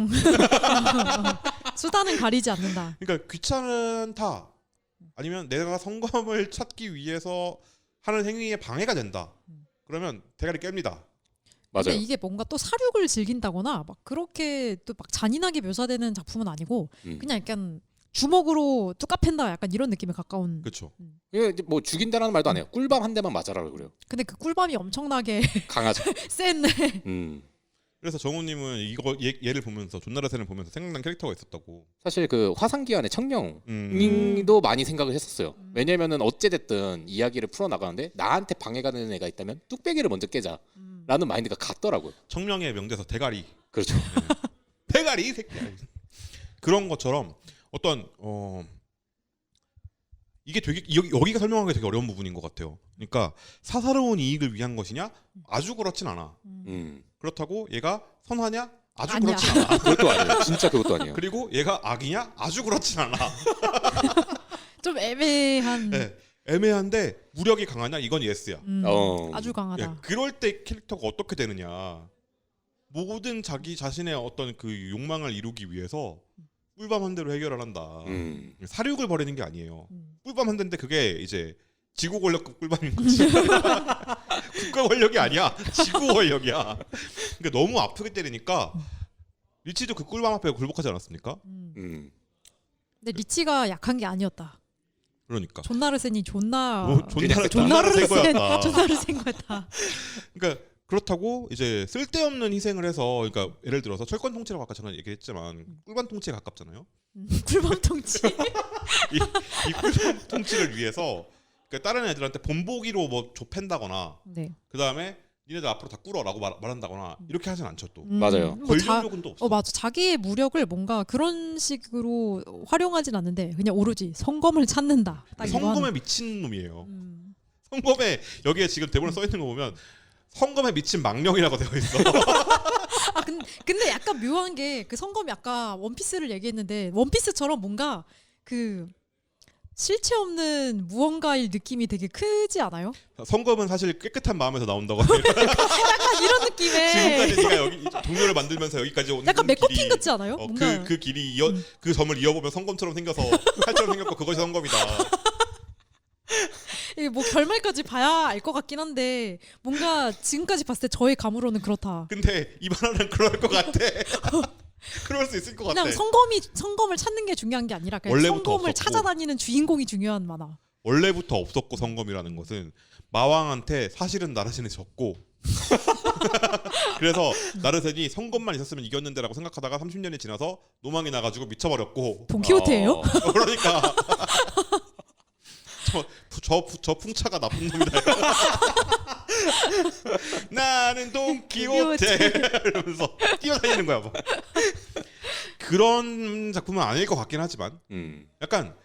수단은 가리지 않는다. 그러니까 귀찮다. 아니면 내가 성검을 찾기 위해서 하는 행위에 방해가 된다. 그러면 대가리 깹니다. 맞아요. 근데 이게 뭔가 또 사륙을 즐긴다거나 막 그렇게 또 막 잔인하게 묘사되는 작품은 아니고 그냥 약간 주먹으로 뚜까 팬다 약간 이런 느낌에 가까운. 그렇죠. 이게 뭐 죽인다라는 말도 안 해요. 꿀밤 한 대만 맞아라 그래요. 근데 그 꿀밤이 엄청나게 강하죠. 센네. 그래서 정우님은 이거 얘를 보면서 존 나르세를 보면서 생각난 캐릭터가 있었다고. 사실 그 화상기환의 청룡도 많이 생각을 했었어요. 왜냐면은 어찌됐든 이야기를 풀어 나가는데 나한테 방해가 되는 애가 있다면 뚝배기를 먼저 깨자라는 마인드가 같더라고요. 청명의 명대사 대가리. 그렇죠. 대가리 이 새끼야. 그런 것처럼 어떤 이게 되게 여기가 설명하기 되게 어려운 부분인 것 같아요. 그러니까 사사로운 이익을 위한 것이냐? 아주 그렇진 않아. 그렇다고 얘가 선하냐? 아주 아니야. 그렇진 않아. 그것도 아니에요. 진짜 그것도 아니에요. 그리고 얘가 악이냐? 아주 그렇진 않아. 좀 애매한. 네, 애매한데 무력이 강하냐? 이건 예스야. 아주 강하다. 야, 그럴 때 캐릭터가 어떻게 되느냐? 모든 자기 자신의 어떤 그 욕망을 이루기 위해서 꿀밤 한 대로 해결을 한다. 사륙을 벌이는 게 아니에요. 꿀밤 한 대인데 그게 이제 지구 권력급 꿀밤인 거지. 국가 권력이 아니야. 지구 권력이야. 그러니까 너무 아프게 때리니까 리치도 그 꿀밤 앞에 굴복하지 않았습니까? 근데 리치가 약한 게 아니었다. 그러니까. 존 나르센이 존나 존나를 센 거였다. 존나를 센 거였다. 그러니까 그렇다고 이제 쓸데없는 희생을 해서, 그러니까 예를 들어서 철권 통치라고 아까 잠깐 얘기했지만 꿀밤 통치에 가깝잖아요. 꿀밤 통치. 이 꿀밤 통치를 위해서 그러니까 다른 애들한테 본보기로 뭐 좁힌다거나, 네. 그 다음에 니네들 앞으로 다 꿀어라고 말한다거나 이렇게 하진 않죠 또. 맞아요. 권력욕은 또 없어. 맞아. 자기의 무력을 뭔가 그런 식으로 활용하진 않는데 그냥 오로지 성검을 찾는다. 딱 이거 성검에 하는. 미친 놈이에요. 성검에 여기에 지금 대본에 써 있는 거 보면 성검에 미친 망령이라고 되어 있어. 아 근데 약간 묘한 게 그 성검이 아까 원피스를 얘기했는데 원피스처럼 뭔가 그 실체 없는 무언가일 느낌이 되게 크지 않아요? 성검은 사실 깨끗한 마음에서 나온다고 합니다. 약간 이런 느낌의 지금까지 네가 여기 동료를 만들면서 여기까지 온 약간 길이, 메커핀 같지 않아요? 뭔가 그 길이 그 점을 이어보면 성검처럼 생겨서 칼처럼 생겼고 그것이 성검이다. 이게 뭐 결말까지 봐야 알 것 같긴 한데 뭔가 지금까지 봤을 때 저의 감으로는 그렇다. 근데 이번에는 그럴 것 같아. 그럴 수 있을 것 같아. 그냥 성검을 찾는 게 중요한 게 아니라 그냥 원래부터 성검을 없었고. 찾아다니는 주인공이 중요한 만화. 원래부터 없었고 성검이라는 것은 마왕한테 사실은 나르신이 졌고 그래서 나르센이 성검만 있었으면 이겼는데라고 생각하다가 30년이 지나서 노망이 나가지고 미쳐버렸고 돈키호테예요? 그러니까 저 풍차가 나쁜 놈이다. 나는 돈키호테 이러면서 뛰어다니는 거야. 뭐. 그런 작품은 아닐 것 같긴 하지만 약간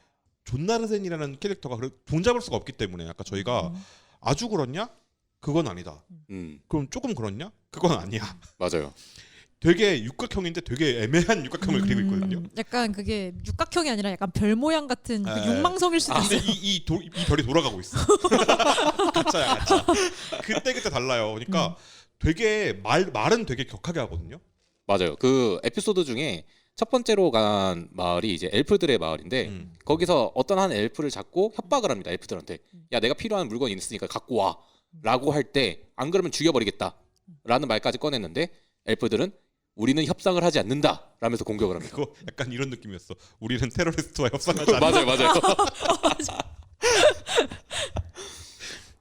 존 나르센이라는 캐릭터가 종잡을 수가 없기 때문에 약간 저희가 아주 그렇냐? 그건 아니다. 그럼 조금 그렇냐? 그건 아니야. 맞아요. 되게 육각형인데 되게 애매한 육각형을 그리고 있거든요. 약간 그게 육각형이 아니라 약간 별 모양 같은 그 에. 욕망성일 수도 근데 있어요. 이 별이 돌아가고 있어. 가짜야 가짜. 그때 달라요. 그러니까 되게 말은 되게 격하게 하거든요. 맞아요. 그 에피소드 중에 첫 번째로 간 마을이 이제 엘프들의 마을인데 거기서 어떤 한 엘프를 잡고 협박을 합니다. 엘프들한테 야 내가 필요한 물건이 있으니까 갖고 와라고 할 때 안 그러면 죽여버리겠다라는 말까지 꺼냈는데 엘프들은 우리는 협상을 하지 않는다 라면서 공격을 합니다. 그거 약간 이런 느낌이었어. 우리는 테러리스트와 협상하지 않는다. 맞아요.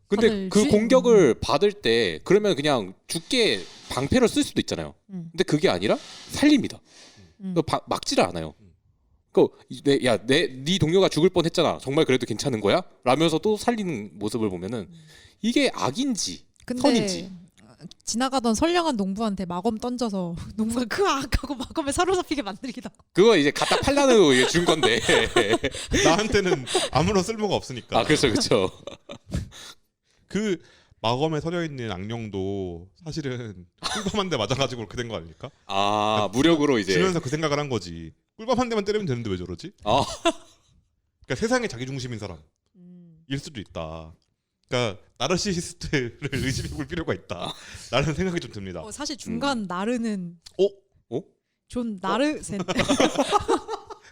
근데 다들 그 공격을 받을 때 그러면 그냥 죽게 방패를 쓸 수도 있잖아요. 근데 그게 아니라 살립니다. 막지를 않아요. 네 동료가 죽을 뻔했잖아. 정말 그래도 괜찮은 거야? 라면서 또 살리는 모습을 보면은 이게 악인지 근데 선인지. 지나가던 선량한 농부한테 마검 던져서 농부가 크악 하고 마검에 사로잡히게 만들기도 하고. 그거 이제 갖다 팔라고 준 건데. 나한테는 아무런 쓸모가 없으니까. 아 그렇죠. 그 마검에 서려 있는 악령도 사실은 꿀밤 한 대 맞아가지고 그렇게 된 거 아닙니까? 아 무력으로 이제. 지면서 그 생각을 한 거지. 꿀밤 한 대만 때리면 되는데 왜 저러지? 아 그러니까 세상에 자기 중심인 사람일 수도 있다. 그러니까 나르시시스트를 의심해볼 필요가 있다라는 생각이 좀 듭니다. 사실 중간 나르는 어? 존 나르센.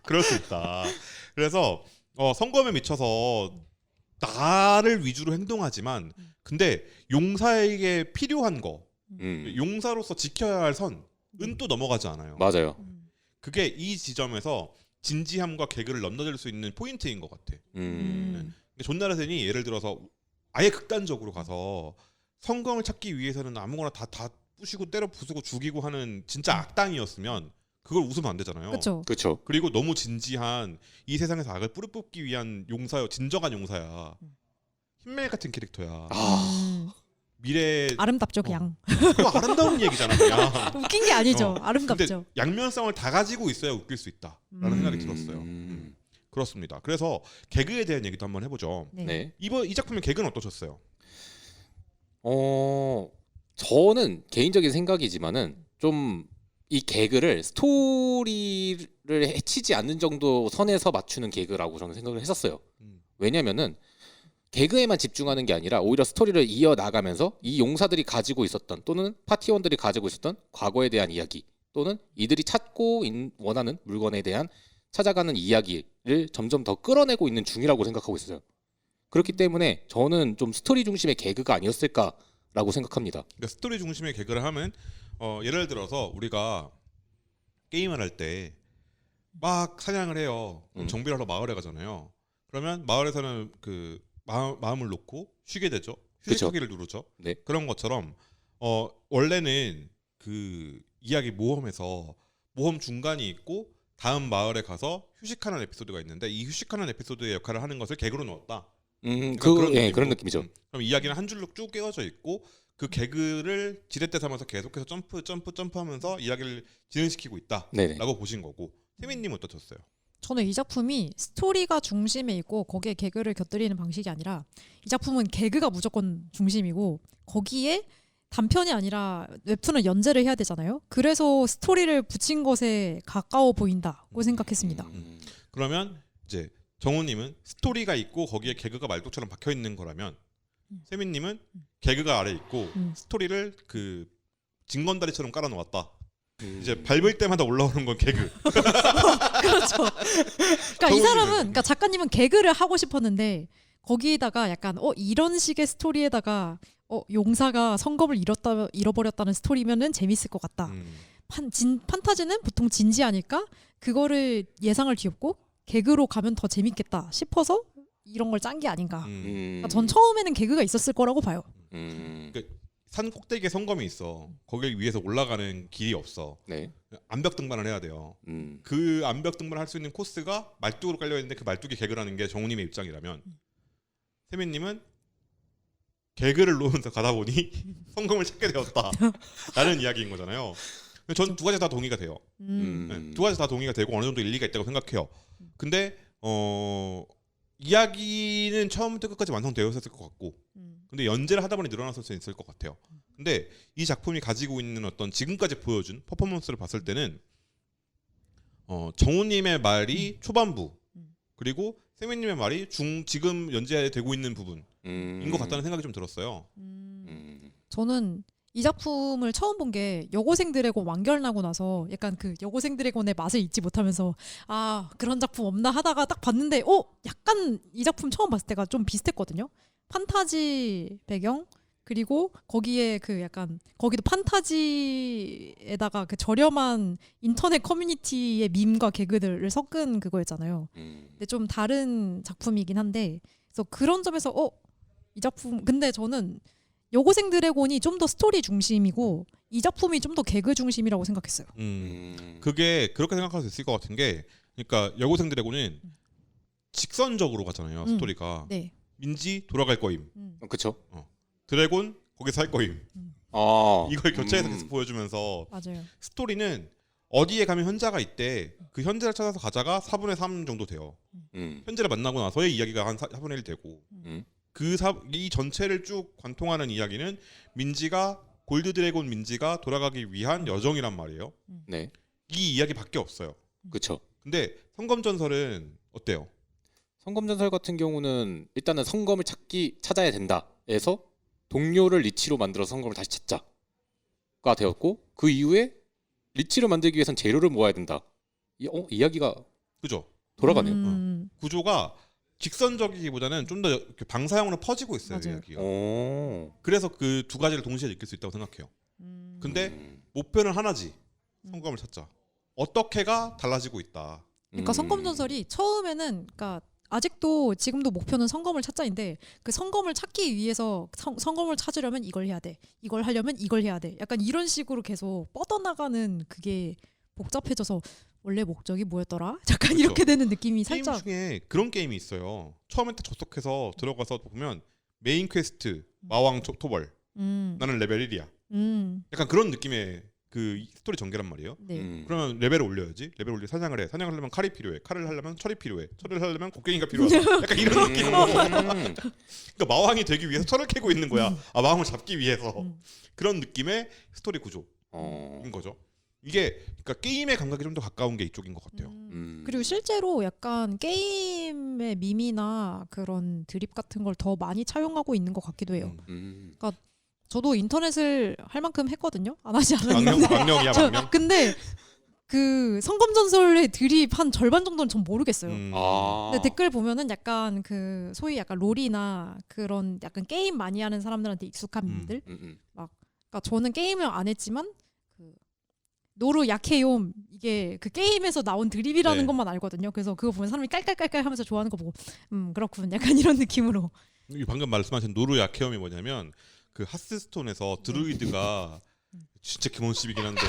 그럴 수 있다. 그래서 성검에 미쳐서 나를 위주로 행동하지만 근데 용사에게 필요한 거 용사로서 지켜야 할 선은 또 넘어가지 않아요. 맞아요. 그게 이 지점에서 진지함과 개그를 넘나들 수 있는 포인트인 것 같아. 존 나르센이 예를 들어서 아예 극단적으로 가서 성검을 찾기 위해서는 아무거나 다 부시고 때려 부수고 죽이고 하는 진짜 악당이었으면 그걸 웃으면 안 되잖아요. 그렇죠. 그리고 너무 진지한 이 세상에서 악을 뿌리 뽑기 위한 용사요, 진정한 용사야. 힘멜 같은 캐릭터야. 미래 아름답죠 그냥. 그거 아름다운 얘기잖아 그냥. 웃긴 게 아니죠. 근데 아름답죠. 양면성을 다 가지고 있어야 웃길 수 있다라는 생각이 들었어요. 그렇습니다. 그래서 개그에 대한 얘기도 한번 해보죠. 네. 이 작품의 개그는 어떠셨어요? 저는 개인적인 생각이지만은 좀 이 개그를 스토리를 해치지 않는 정도 선에서 맞추는 개그라고 저는 생각을 했었어요. 왜냐면은 개그에만 집중하는 게 아니라 오히려 스토리를 이어나가면서 이 용사들이 가지고 있었던 또는 파티원들이 가지고 있었던 과거에 대한 이야기 또는 이들이 찾고 원하는 물건에 대한 찾아가는 이야기를 점점 더 끌어내고 있는 중이라고 생각하고 있어요. 그렇기 때문에 저는 좀 스토리 중심의 개그가 아니었을까라고 생각합니다. 그러니까 스토리 중심의 개그를 하면 예를 들어서 우리가 게임을 할 때 막 사냥을 해요. 정비를 하러 마을에 가잖아요. 그러면 마을에서는 그 마음을 놓고 쉬게 되죠. 휴식하기를 누르죠. 네. 그런 것처럼 원래는 그 이야기 모험에서 모험 중간이 있고 다음 마을에 가서 휴식하는 에피소드가 있는데 이 휴식하는 에피소드의 역할을 하는 것을 개그로 넣었다. 그런 느낌이죠. 그럼 이야기는 한 줄로 쭉 깨어져 있고 그 개그를 지렛대 삼아서 계속해서 점프하면서 이야기를 진행시키고 있다라고 네네. 보신 거고 태민님 어떠셨어요? 저는 이 작품이 스토리가 중심에 있고 거기에 개그를 곁들이는 방식이 아니라 이 작품은 개그가 무조건 중심이고 거기에 단편이 아니라 웹툰을 연재를 해야 되잖아요. 그래서 스토리를 붙인 것에 가까워 보인다고 생각했습니다. 그러면 이제 정우님은 스토리가 있고 거기에 개그가 말뚝처럼 박혀 있는 거라면 세민님은 개그가 아래 있고 스토리를 그 징검다리처럼 깔아놓았다. 이제 밟을 때마다 올라오는 건 개그. 그렇죠. 그러니까 이 사람은 그러니까 작가님은 개그를 하고 싶었는데 거기에다가 약간 이런 식의 스토리에다가 용사가 성검을 잃어버렸다는 스토리면은 재밌을 것 같다. 판타지는 보통 진지하니까 그거를 예상을 뒤엎고 개그로 가면 더 재밌겠다 싶어서 이런 걸 짠 게 아닌가. 그러니까 전 처음에는 개그가 있었을 거라고 봐요. 그러니까 산 꼭대기에 성검이 있어. 거길 위해서 올라가는 길이 없어. 네. 암벽 등반을 해야 돼요. 그 암벽 등반을 할 수 있는 코스가 말뚝으로 깔려 있는데 그 말뚝이 개그라는 게 정우님의 입장이라면 세민님은 개그를 놓으면서 가다 보니 성검을 찾게 되었다라는 이야기인 거잖아요. 전 두 가지 다 동의가 돼요. 네, 두 가지 다 동의가 되고 어느 정도 일리가 있다고 생각해요. 근데 이야기는 처음부터 끝까지 완성되어 있었을 것 같고 근데 연재를 하다 보니 늘어났을 수 있을 것 같아요. 근데 이 작품이 가지고 있는 어떤 지금까지 보여준 퍼포먼스를 봤을 때는 정우님의 말이 초반부 그리고 세민님의 말이 지금 연재되고 있는 부분인 것 같다는 생각이 좀 들었어요. 저는 이 작품을 처음 본 게 여고생 드래곤 완결나고 나서 약간 그 여고생 드래곤의 맛을 잊지 못하면서 그런 작품 없나 하다가 딱 봤는데 약간 이 작품 처음 봤을 때가 좀 비슷했거든요. 판타지 배경 그리고 거기에 그 약간 거기도 판타지에다가 그 저렴한 인터넷 커뮤니티의 밈과 개그들을 섞은 그거였잖아요. 근데 좀 다른 작품이긴 한데 그래서 그런 점에서 이 작품 근데 저는 여고생 드래곤이 좀 더 스토리 중심이고 이 작품이 좀 더 개그 중심이라고 생각했어요. 그게 그렇게 생각할 수 있을 것 같은 게 그러니까 여고생 드래곤은 직선적으로 가잖아요. 스토리가. 네. 민지 돌아갈 거임. 그렇죠. 드래곤 거기 살 거임. 이걸 교차해서 계속 보여주면서 맞아요. 스토리는 어디에 가면 현자가 있대. 그 현자를 찾아서 가자가 4분의 3 정도 돼요. 현자를 만나고 나서의 이야기가 한 4분의 1 되고 이 전체를 쭉 관통하는 이야기는 민지가 골드 드래곤 민지가 돌아가기 위한 여정이란 말이에요. 네. 이 이야기밖에 없어요. 그렇죠. 근데 성검전설은 어때요? 성검전설 같은 경우는 일단은 성검을 찾아야 된다에서 동료를 리치로 만들어 성검을 다시 찾자가 되었고 그 이후에 리치를 만들기 위해선 재료를 모아야 된다. 이야기가 그죠? 돌아가네요. 구조가 직선적이기보다는 좀 더 방사형으로 퍼지고 있어요. 맞아요. 이야기가. 그래서 그 두 가지를 동시에 느낄 수 있다고 생각해요. 근데 목표는 하나지. 성검을 찾자. 어떻게가 달라지고 있다. 그러니까 성검전설이 처음에는 그러니까 아직도 지금도 목표는 성검을 찾자인데 그 성검을 찾기 위해서 성검을 찾으려면 이걸 해야 돼. 이걸 하려면 이걸 해야 돼. 약간 이런 식으로 계속 뻗어나가는 그게 복잡해져서 원래 목적이 뭐였더라? 약간 그렇죠. 이렇게 되는 느낌이 게임 살짝. 중에 그런 게임이 있어요. 처음에 딱 접속해서 들어가서 보면 메인 퀘스트 마왕 토벌 나는 레벨 1이야. 약간 그런 느낌의 그 스토리 전개란 말이에요. 네. 그러면 레벨을 올려야지. 레벨 올려 사냥을 해. 사냥을 하려면 칼이 필요해. 칼을 하려면 철이 필요해. 철을 하려면 곡괭이가 필요하다. 약간 이런 느낌으로. 그러니까 마왕이 되기 위해서 철을 캐고 있는 거야. 마왕을 잡기 위해서. 그런 느낌의 스토리 구조인 거죠. 이게 그러니까 게임의 감각이 좀 더 가까운 게 이쪽인 것 같아요. 그리고 실제로 약간 게임의 밈이나 그런 드립 같은 걸 더 많이 차용하고 있는 것 같기도 해요. 그러니까 저도 인터넷을 할 만큼 했거든요. 안 하지 않았는데. 망령이야 망령. 근데 그 성검전설의 드립 한 절반 정도는 전 모르겠어요. 근데 댓글 보면은 약간 그 소위 약간 롤이나 그런 약간 게임 많이 하는 사람들한테 익숙한 밈들. 막 그러니까 저는 게임을 안 했지만 그 노루 약해요. 이게 그 게임에서 나온 드립이라는 네. 것만 알거든요. 그래서 그거 보면 사람이 깔깔깔깔 하면서 좋아하는 거 보고 그렇군. 약간 이런 느낌으로. 방금 말씀하신 노루 야케엄이 뭐냐면 그 하스스톤에서 드루이드가 진짜 기본십이긴 한데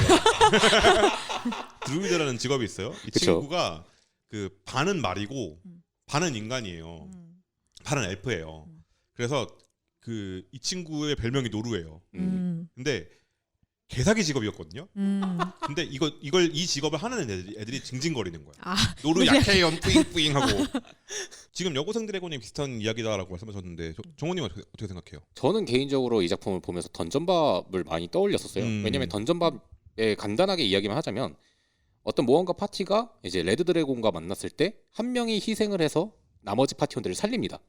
드루이드라는 직업이 있어요. 이 그쵸. 친구가 그 반은 말이고 반은 인간이에요. 반은 엘프예요. 그래서 그 이 친구의 별명이 노루예요. 근데 개사기 직업이었거든요. 근데 이 직업을 하는 애들이 징징거리는 거야. 노루 약해요, 뿌잉뿌잉 하고. 지금 여고생 드래곤이 비슷한 이야기다라고 말씀하셨는데 정호님 어떻게 생각해요? 저는 개인적으로 이 작품을 보면서 던전밥을 많이 떠올렸었어요. 왜냐면 던전밥에 간단하게 이야기만 하자면 어떤 모험가 파티가 이제 레드 드래곤과 만났을 때 한 명이 희생을 해서 나머지 파티원들을 살립니다.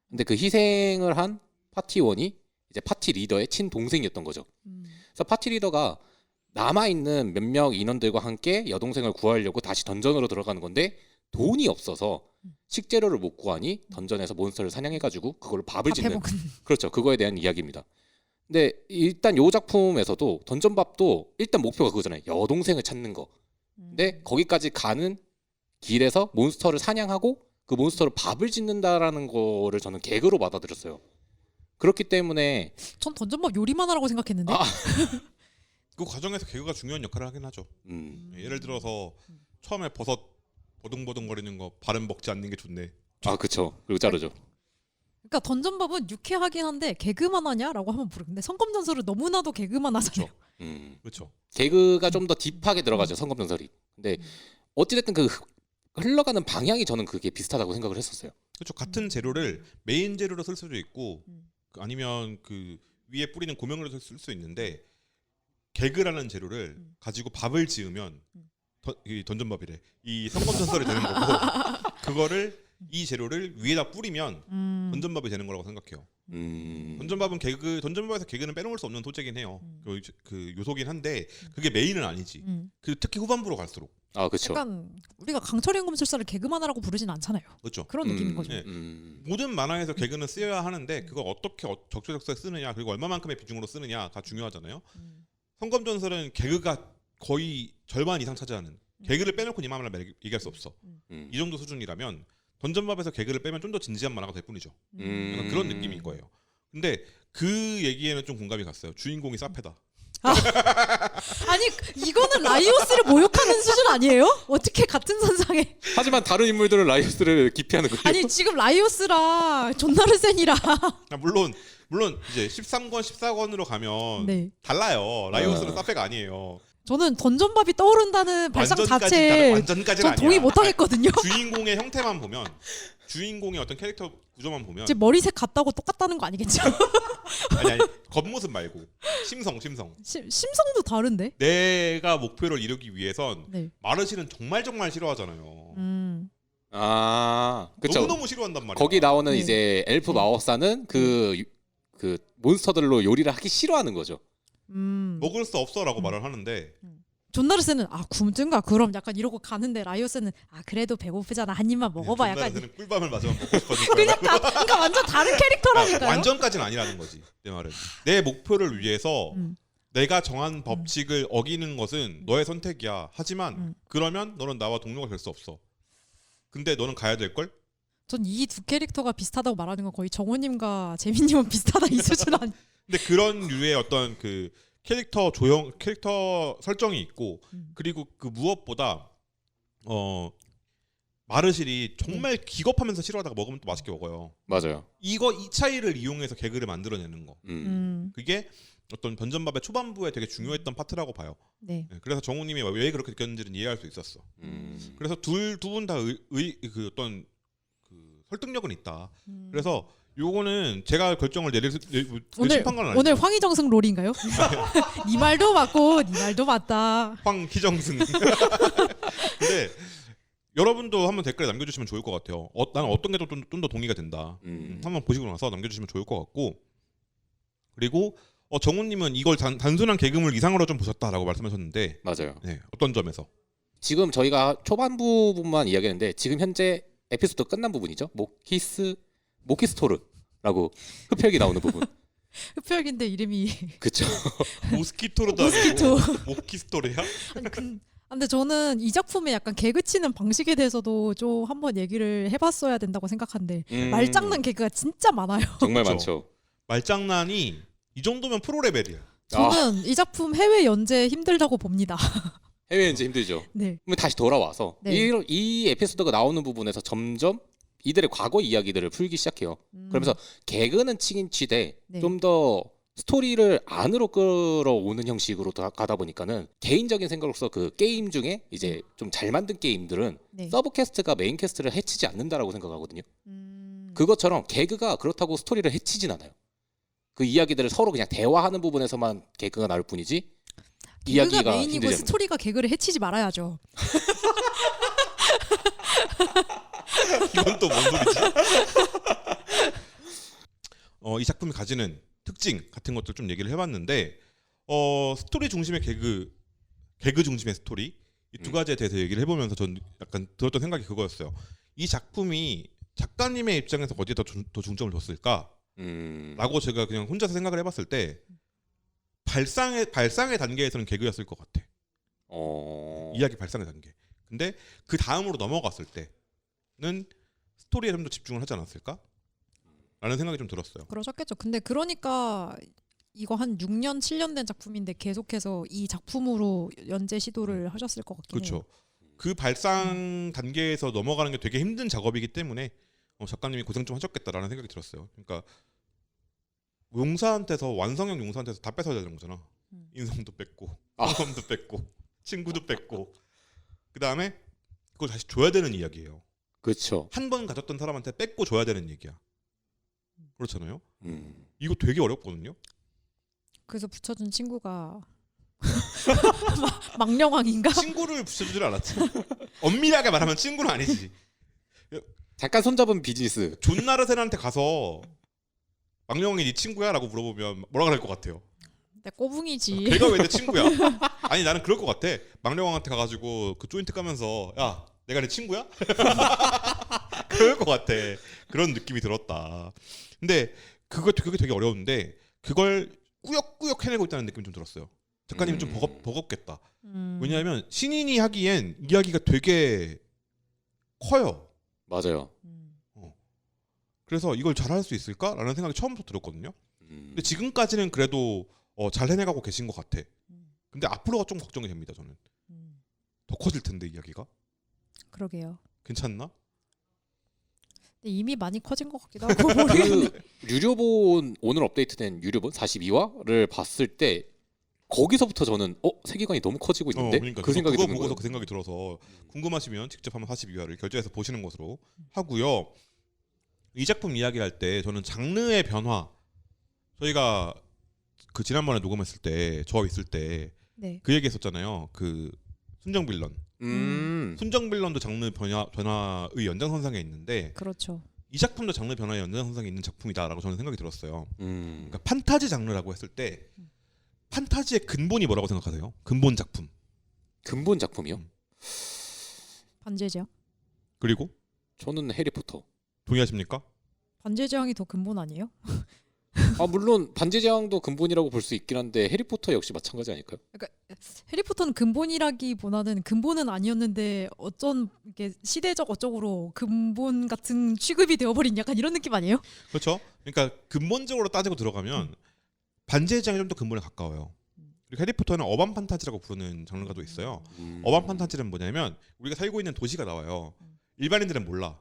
근데 그 희생을 한 파티원이 이제 파티 리더의 친동생이었던 거죠. 그래서 파티 리더가 남아있는 몇몇 인원들과 함께 여동생을 구하려고 다시 던전으로 들어가는 건데 돈이 없어서 식재료를 못 구하니 던전에서 몬스터를 사냥해가지고 그걸로 밥을 짓는 해먹은. 그렇죠. 그거에 대한 이야기입니다. 근데 일단 요 작품에서도 던전밥도 일단 목표가 그거잖아요. 여동생을 찾는 거. 근데 거기까지 가는 길에서 몬스터를 사냥하고 그 몬스터로 밥을 짓는다라는 거를 저는 개그로 받아들였어요. 그렇기 때문에 전 던전밥 요리만 하라고 생각했는데. 그 과정에서 개그가 중요한 역할을 하긴 하죠. 예를 들어서 처음에 버섯 버둥버둥거리는 거 발음 먹지 않는 게 좋네. 그쵸. 그리고 자르죠. 그러니까 던전밥은 유쾌하긴 한데 개그만 하냐라고 하면 모르겠는데 성검전설은 너무나도 개그만 하잖아요. 그렇죠. 개그가 좀 더 딥하게 들어가죠. 성검전설이. 근데 어찌됐든 그 흘러가는 방향이 저는 그게 비슷하다고 생각을 했었어요. 그렇죠. 같은 재료를 메인 재료로 쓸 수도 있고 아니면 그 위에 뿌리는 고명으로 쓸 수 있는데 개그라는 재료를 가지고 밥을 지으면 이 던전밥이래. 이 성검전설이 되는 거고 그거를 이 재료를 위에다 뿌리면 던전밥이 되는 거라고 생각해요. 던전밥은 던전밥에서 개그는 빼놓을 수 없는 소재긴 해요. 그 요소긴 한데 그게 메인은 아니지. 그 특히 후반부로 갈수록. 그렇죠. 약간 우리가 강철의 연금술사를 개그만 하라고 부르진 않잖아요. 그렇죠. 그런 느낌인 거죠. 네. 모든 만화에서 개그는 쓰여야 하는데 그걸 어떻게 적절적소에 쓰느냐 그리고 얼마만큼의 비중으로 쓰느냐가 중요하잖아요. 성검전설은 개그가 거의 절반 이상 차지하는 개그를 빼놓고 이 만화를 얘기할 수 없어. 이 정도 수준이라면 던전밥에서 개그를 빼면 좀 더 진지한 만화가 될 뿐이죠. 약간 그런 느낌인 거예요. 근데 그 얘기에는 좀 공감이 갔어요. 주인공이 사페다. 아니 이거는 라이오스를 모욕하는 수준 아니에요? 어떻게 같은 선상에? 하지만 다른 인물들은 라이오스를 기피하는 거예요. 아니 지금 라이오스랑 존나르센이랑 물론 이제 13권, 14권으로 가면 네. 달라요. 라이오스는 사페가 아니에요. 저는 던전밥이 떠오른다는 발상 자체에 완전까지는 전 동의 아니야. 못 하겠거든요. 주인공의 형태만 보면 주인공의 어떤 캐릭터 구조만 보면 이제 머리색 같다고 똑같다는 거 아니겠죠? 아니 겉모습 말고 심성도 심성도 다른데? 내가 목표를 이루기 위해선 네. 마르시는 정말 싫어하잖아요. 그쵸. 너무너무 싫어한단 말이야. 거기 나오는 네. 이제 엘프 마법사는 그 몬스터들로 요리를 하기 싫어하는 거죠. 먹을 수 없어라고 말을 하는데 존나르센은 굶든가 그럼 약간 이러고 가는데 라이오스는 그래도 배고프잖아 한 입만 먹어봐 약간 존나르센은 꿀밤을 맞으면 먹고 싶어질 거야. 그러니까 완전 다른 캐릭터라니까요. 완전까지는 아니라는 거지. 내 말은 내 목표를 위해서 내가 정한 법칙을 어기는 것은 너의 선택이야. 하지만 그러면 너는 나와 동료가 될 수 없어. 근데 너는 가야 될 걸? 전 이 두 캐릭터가 비슷하다고 말하는 건 거의 정우님과 재민님은 비슷하다 이 수준 아니. 근데 그런 류의 어떤 그 캐릭터 설정이 있고 그리고 그 무엇보다 마르실이 정말 기겁하면서 싫어하다가 먹으면 또 맛있게 먹어요. 맞아요. 이 차이를 이용해서 개그를 만들어내는 거. 그게 어떤 던전밥의 초반부에 되게 중요했던 파트라고 봐요. 네. 그래서 정우님이 왜 그렇게 느꼈는지는 이해할 수 있었어. 그래서 두 분 다 그 어떤 그 설득력은 있다. 그래서 요거는 제가 결정을 내릴 심판관은 아니에요. 오늘 황희정승 롤인가요? 네 말도 맞고 네 말도 맞다. 황희정승. 근데 여러분도 한번 댓글에 남겨주시면 좋을 것 같아요. 나는 어떤 게 좀 더 동의가 된다. 한번 보시고 나서 남겨주시면 좋을 것 같고 그리고 정우님은 이걸 단순한 개그물 이상으로 좀 보셨다라고 말씀하셨는데 맞아요. 네, 어떤 점에서? 지금 저희가 초반부 부분만 이야기했는데 지금 현재 에피소드 끝난 부분이죠. 모키스토르라고 흡혈귀 나오는 부분. 흡혈귀인데 이름이 그쵸. 모스키토르도 모스키토. 아니고 모키스토르야? 근데 저는 이 작품의 약간 개그치는 방식에 대해서도 좀 한번 얘기를 해봤어야 된다고 생각하는데 말장난 개그가 진짜 많아요. 정말 그렇죠. 많죠. 말장난이 이 정도면 프로 레벨이야. 저는 이 작품 해외 연재 힘들다고 봅니다. 해외 연재 힘들죠. 네. 그러면 다시 돌아와서 네. 이 에피소드가 나오는 부분에서 점점 이들의 과거 이야기들을 풀기 시작해요. 그러면서 개그는 치긴 치되 네. 좀 더 스토리를 안으로 끌어오는 형식으로 가다 보니까는 개인적인 생각으로서 그 게임 중에 이제 좀 잘 만든 게임들은 네. 서브 캐스트가 메인 캐스트를 해치지 않는다라고 생각하거든요. 그것처럼 개그가 그렇다고 스토리를 해치진 않아요. 그 이야기들을 서로 그냥 대화하는 부분에서만 개그가 나올 뿐이지 개그가 이야기가 메인이고 힘들잖아요. 스토리가 개그를 해치지 말아야죠. 이건 또 뭔 소리지? 이 작품이 가지는 특징 같은 것들 좀 얘기를 해봤는데 스토리 중심의 개그 중심의 스토리 이 두 가지에 대해서 얘기를 해보면서 전 약간 들었던 생각이 그거였어요. 이 작품이 작가님의 입장에서 어디에 더 중점을 줬을까? 라고 제가 그냥 혼자서 생각을 해봤을 때 발상의 단계에서는 개그였을 것 같아. 이야기 발상의 단계. 근데 그 다음으로 넘어갔을 때는 스토리에 좀 더 집중을 하지 않았을까? 라는 생각이 좀 들었어요. 그러셨겠죠. 근데 그러니까 이거 한 6년 7년 된 작품인데 계속해서 이 작품으로 연재 시도를 하셨을 것 같긴 해요. 그렇죠. 그 발상 단계에서 넘어가는 게 되게 힘든 작업이기 때문에 작가님이 고생 좀 하셨겠다라는 생각이 들었어요. 그러니까 용사한테서 완성형 용사한테서 다 뺏어야 되는 거잖아. 인성도 뺏고, 성품도 뺏고, 친구도 뺏고. 그 다음에 그걸 다시 줘야 되는 이야기예요. 그렇죠. 한 번 가졌던 사람한테 뺏고 줘야 되는 얘기야. 그렇잖아요. 이거 되게 어렵거든요. 그래서 붙여준 친구가 망령왕인가? 친구를 붙여주질 않았지. 엄밀하게 말하면 친구는 아니지. 잠깐 손잡은 비즈니스. 존 나르센한테 가서 망령왕이 네 친구야? 라고 물어보면 뭐라 그럴 것 같아요? 내 꼬붕이지. 걔가 왜 내 친구야? 아니 나는 그럴 것 같아. 망령왕한테 가가지고 그 조인트 까면서 야 내가 내 친구야? 그럴 것 같아. 그런 느낌이 들었다. 근데 그게 되게 어려운데 그걸 꾸역꾸역 해내고 있다는 느낌이 좀 들었어요. 작가님이 좀 버겁겠다. 왜냐하면 신인이 하기엔 이야기가 되게 커요. 맞아요. 그래서 이걸 잘할 수 있을까라는 생각이 처음부터 들었거든요. 근데 지금까지는 그래도 잘 해내가고 계신 것 같아. 근데 앞으로가 좀 걱정이 됩니다. 저는 더 커질 텐데 이야기가. 그러게요. 괜찮나? 근데 이미 많이 커진 것 같기도 하고 모르겠는데. 그 유료본 오늘 업데이트된 유료본 42화를 봤을 때 거기서부터 저는 세계관이 너무 커지고 있는데 그러니까 그 생각이 그거 드는 보고서 거예요. 그 생각이 들어서 궁금하시면 직접 한번 42화를 결제해서 보시는 것으로 하고요. 이 작품 이야기할 때 저는 장르의 변화 저희가 그 지난번에 녹음했을 때 저 있을 때 그 네. 얘기했었잖아요. 그 순정 빌런. 순정 빌런도 장르 변화의 연장선상에 있는데 그렇죠. 이 작품도 장르 변화의 연장선상에 있는 작품이다라고 저는 생각이 들었어요. 음. 그러니까 판타지 장르라고 했을 때 판타지의 근본이 뭐라고 생각하세요? 근본 작품. 근본 작품이요? 반지의 제왕? 그리고 저는 해리포터. 동의하십니까? 반지의 제왕이 더 근본 아니에요? 물론 반지의 제왕도 근본이라고 볼 수 있긴 한데 해리포터 역시 마찬가지 아닐까요? 해리포터는 근본이라기보다는 근본은 아니었는데 어쩐 이게 시대적 어쩌고로 근본 같은 취급이 되어버린 약간 이런 느낌 아니에요? 그렇죠. 그러니까 근본적으로 따지고 들어가면 반지의 제왕이 좀 더 근본에 가까워요. 그리고 해리포터는 어반 판타지라고 부르는 장르가 또 있어요. 어반 판타지는 뭐냐면 우리가 살고 있는 도시가 나와요. 일반인들은 몰라.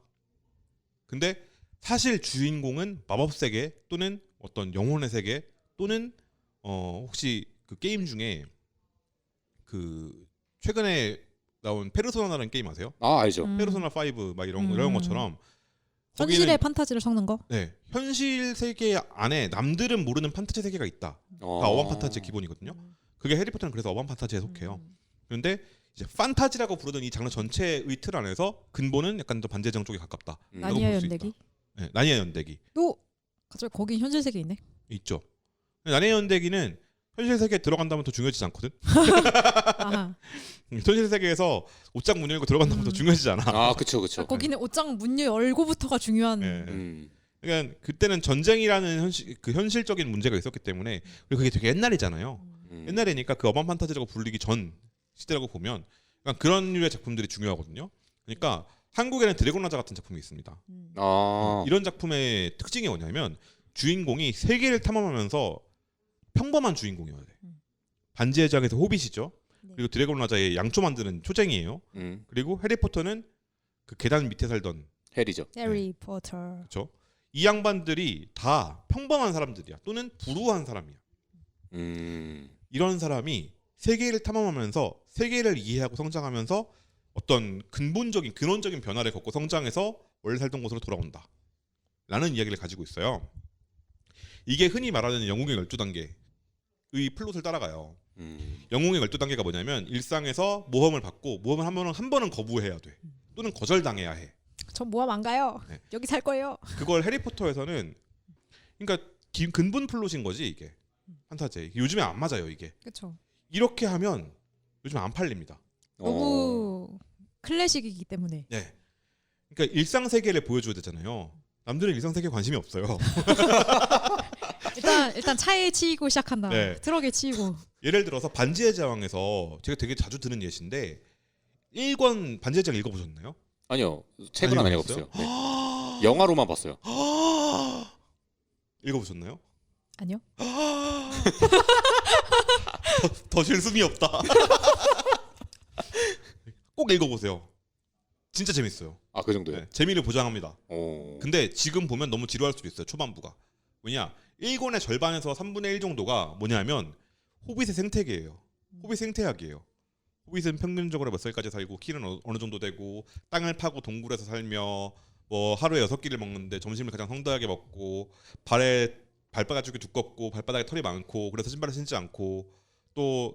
근데 사실 주인공은 마법 세계 또는 어떤 영혼의 세계 또는 혹시 그 게임 중에 그 최근에 나온 페르소나라는 게임 아세요? 알죠. 페르소나 5 막 이런 것처럼 현실의 판타지를 섞는 거? 네, 현실 세계 안에 남들은 모르는 판타지 세계가 있다. 다 어반 판타지의 기본이거든요. 그게 해리포터는 그래서 어반 판타지에 속해요. 그런데 이제 판타지라고 부르던 이 장르 전체의 틀 안에서 근본은 약간 더 반지의 제왕 쪽에 가깝다. 나니아 연대기? 네, 나니아 연대기 또 갑자기 거긴 현실 세계 있네. 있죠. 나니아 연대기는 현실 세계에 들어간다면 더 중요해지지 않거든. 아하. 현실 세계에서 옷장 문 열고 들어간다면 더 중요해지지 않아. 그쵸. 거기는 옷장 문 열고부터가 중요한. 네. 그러니까 그때는 전쟁이라는 현실적인 문제가 있었기 때문에 그리고 그게 되게 옛날이잖아요. 옛날이니까 그 어반 판타지라고 불리기 전 시대라고 보면 약간 그런 류의 작품들이 중요하거든요. 그러니까 한국에는 드래곤 라자 같은 작품이 있습니다. 이런 작품의 특징이 뭐냐면 주인공이 세계를 탐험하면서 평범한 주인공이어야 돼. 반지의 제왕에서 호빗이죠. 네. 그리고 드래곤 라자의 양초 만드는 초쟁이에요. 그리고 해리포터는 그 계단 밑에 살던 해리죠. 해리 포터. 그렇죠. 이 양반들이 다 평범한 사람들이야. 또는 불우한 사람이야. 이런 사람이 세계를 탐험하면서 세계를 이해하고 성장하면서 어떤 근원적인 변화를 겪고 성장해서 원래 살던 곳으로 돌아온다. 라는 이야기를 가지고 있어요. 이게 흔히 말하는 영웅의 12단계 플롯을 따라가요. 영웅의 12단계가 뭐냐면 일상에서 모험을 받고 모험을 하면 한 번은 거부해야 돼. 또는 거절당해야 해. 전 모함 안 가요. 네. 여기 살 거예요. 그걸 해리포터에서는 그러니까 근본 플롯인 거지 이게. 판타지. 요즘에 안 맞아요 이게. 그렇죠. 이렇게 하면 요즘 안 팔립니다. 너무 클래식이기 때문에. 네. 그러니까 일상 세계를 보여줘야 되잖아요. 남들은 일상 세계에 관심이 없어요. 일단 차에 치이고 시작한다. 네. 트럭에 치이고. 예를 들어서 반지의 제왕에서 제가 되게 자주 드는 예시인데 1권 반지의 제왕 읽어보셨나요? 아니요. 책은 안 읽어봤어요? 읽어봤어요. 네. 영화로만 봤어요. 읽어보셨나요? 아니요. 더 실수미 없다. 꼭 읽어보세요. 진짜 재밌어요. 아, 그 정도요? 네, 재미를 보장합니다. 오. 근데 지금 보면 너무 지루할 수도 있어요. 초반부가. 왜냐? 1권의 절반에서 3분의 1 정도가 뭐냐면 호빗의 생태계예요. 호빗 생태학이에요. 호빗은 평균적으로 몇 살까지 살고 키는 어느 정도 되고 땅을 파고 동굴에서 살며 뭐 하루에 6끼를 먹는데 점심을 가장 성대하게 먹고 발바닥이 두껍고 발바닥에 털이 많고 그래서 신발을 신지 않고 또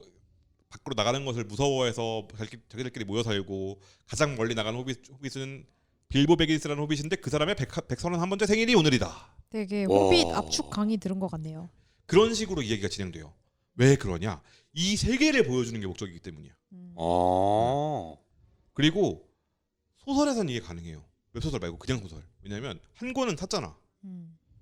밖으로 나가는 것을 무서워해서 자기들끼리 모여 살고 가장 멀리 나가는 호빗은 빌보 베긴스라는 호빗인데 그 사람의 131번째 생일이 오늘이다. 되게 와. 호빗 압축 강의 들은 것 같네요. 그런 식으로 이야기가 진행돼요. 왜 그러냐? 이 세계를 보여주는 게 목적이기 때문이야. 아. 그리고 소설에선 이해 가능해요. 웹소설 말고 그냥 소설. 왜냐면 한 권은 샀잖아.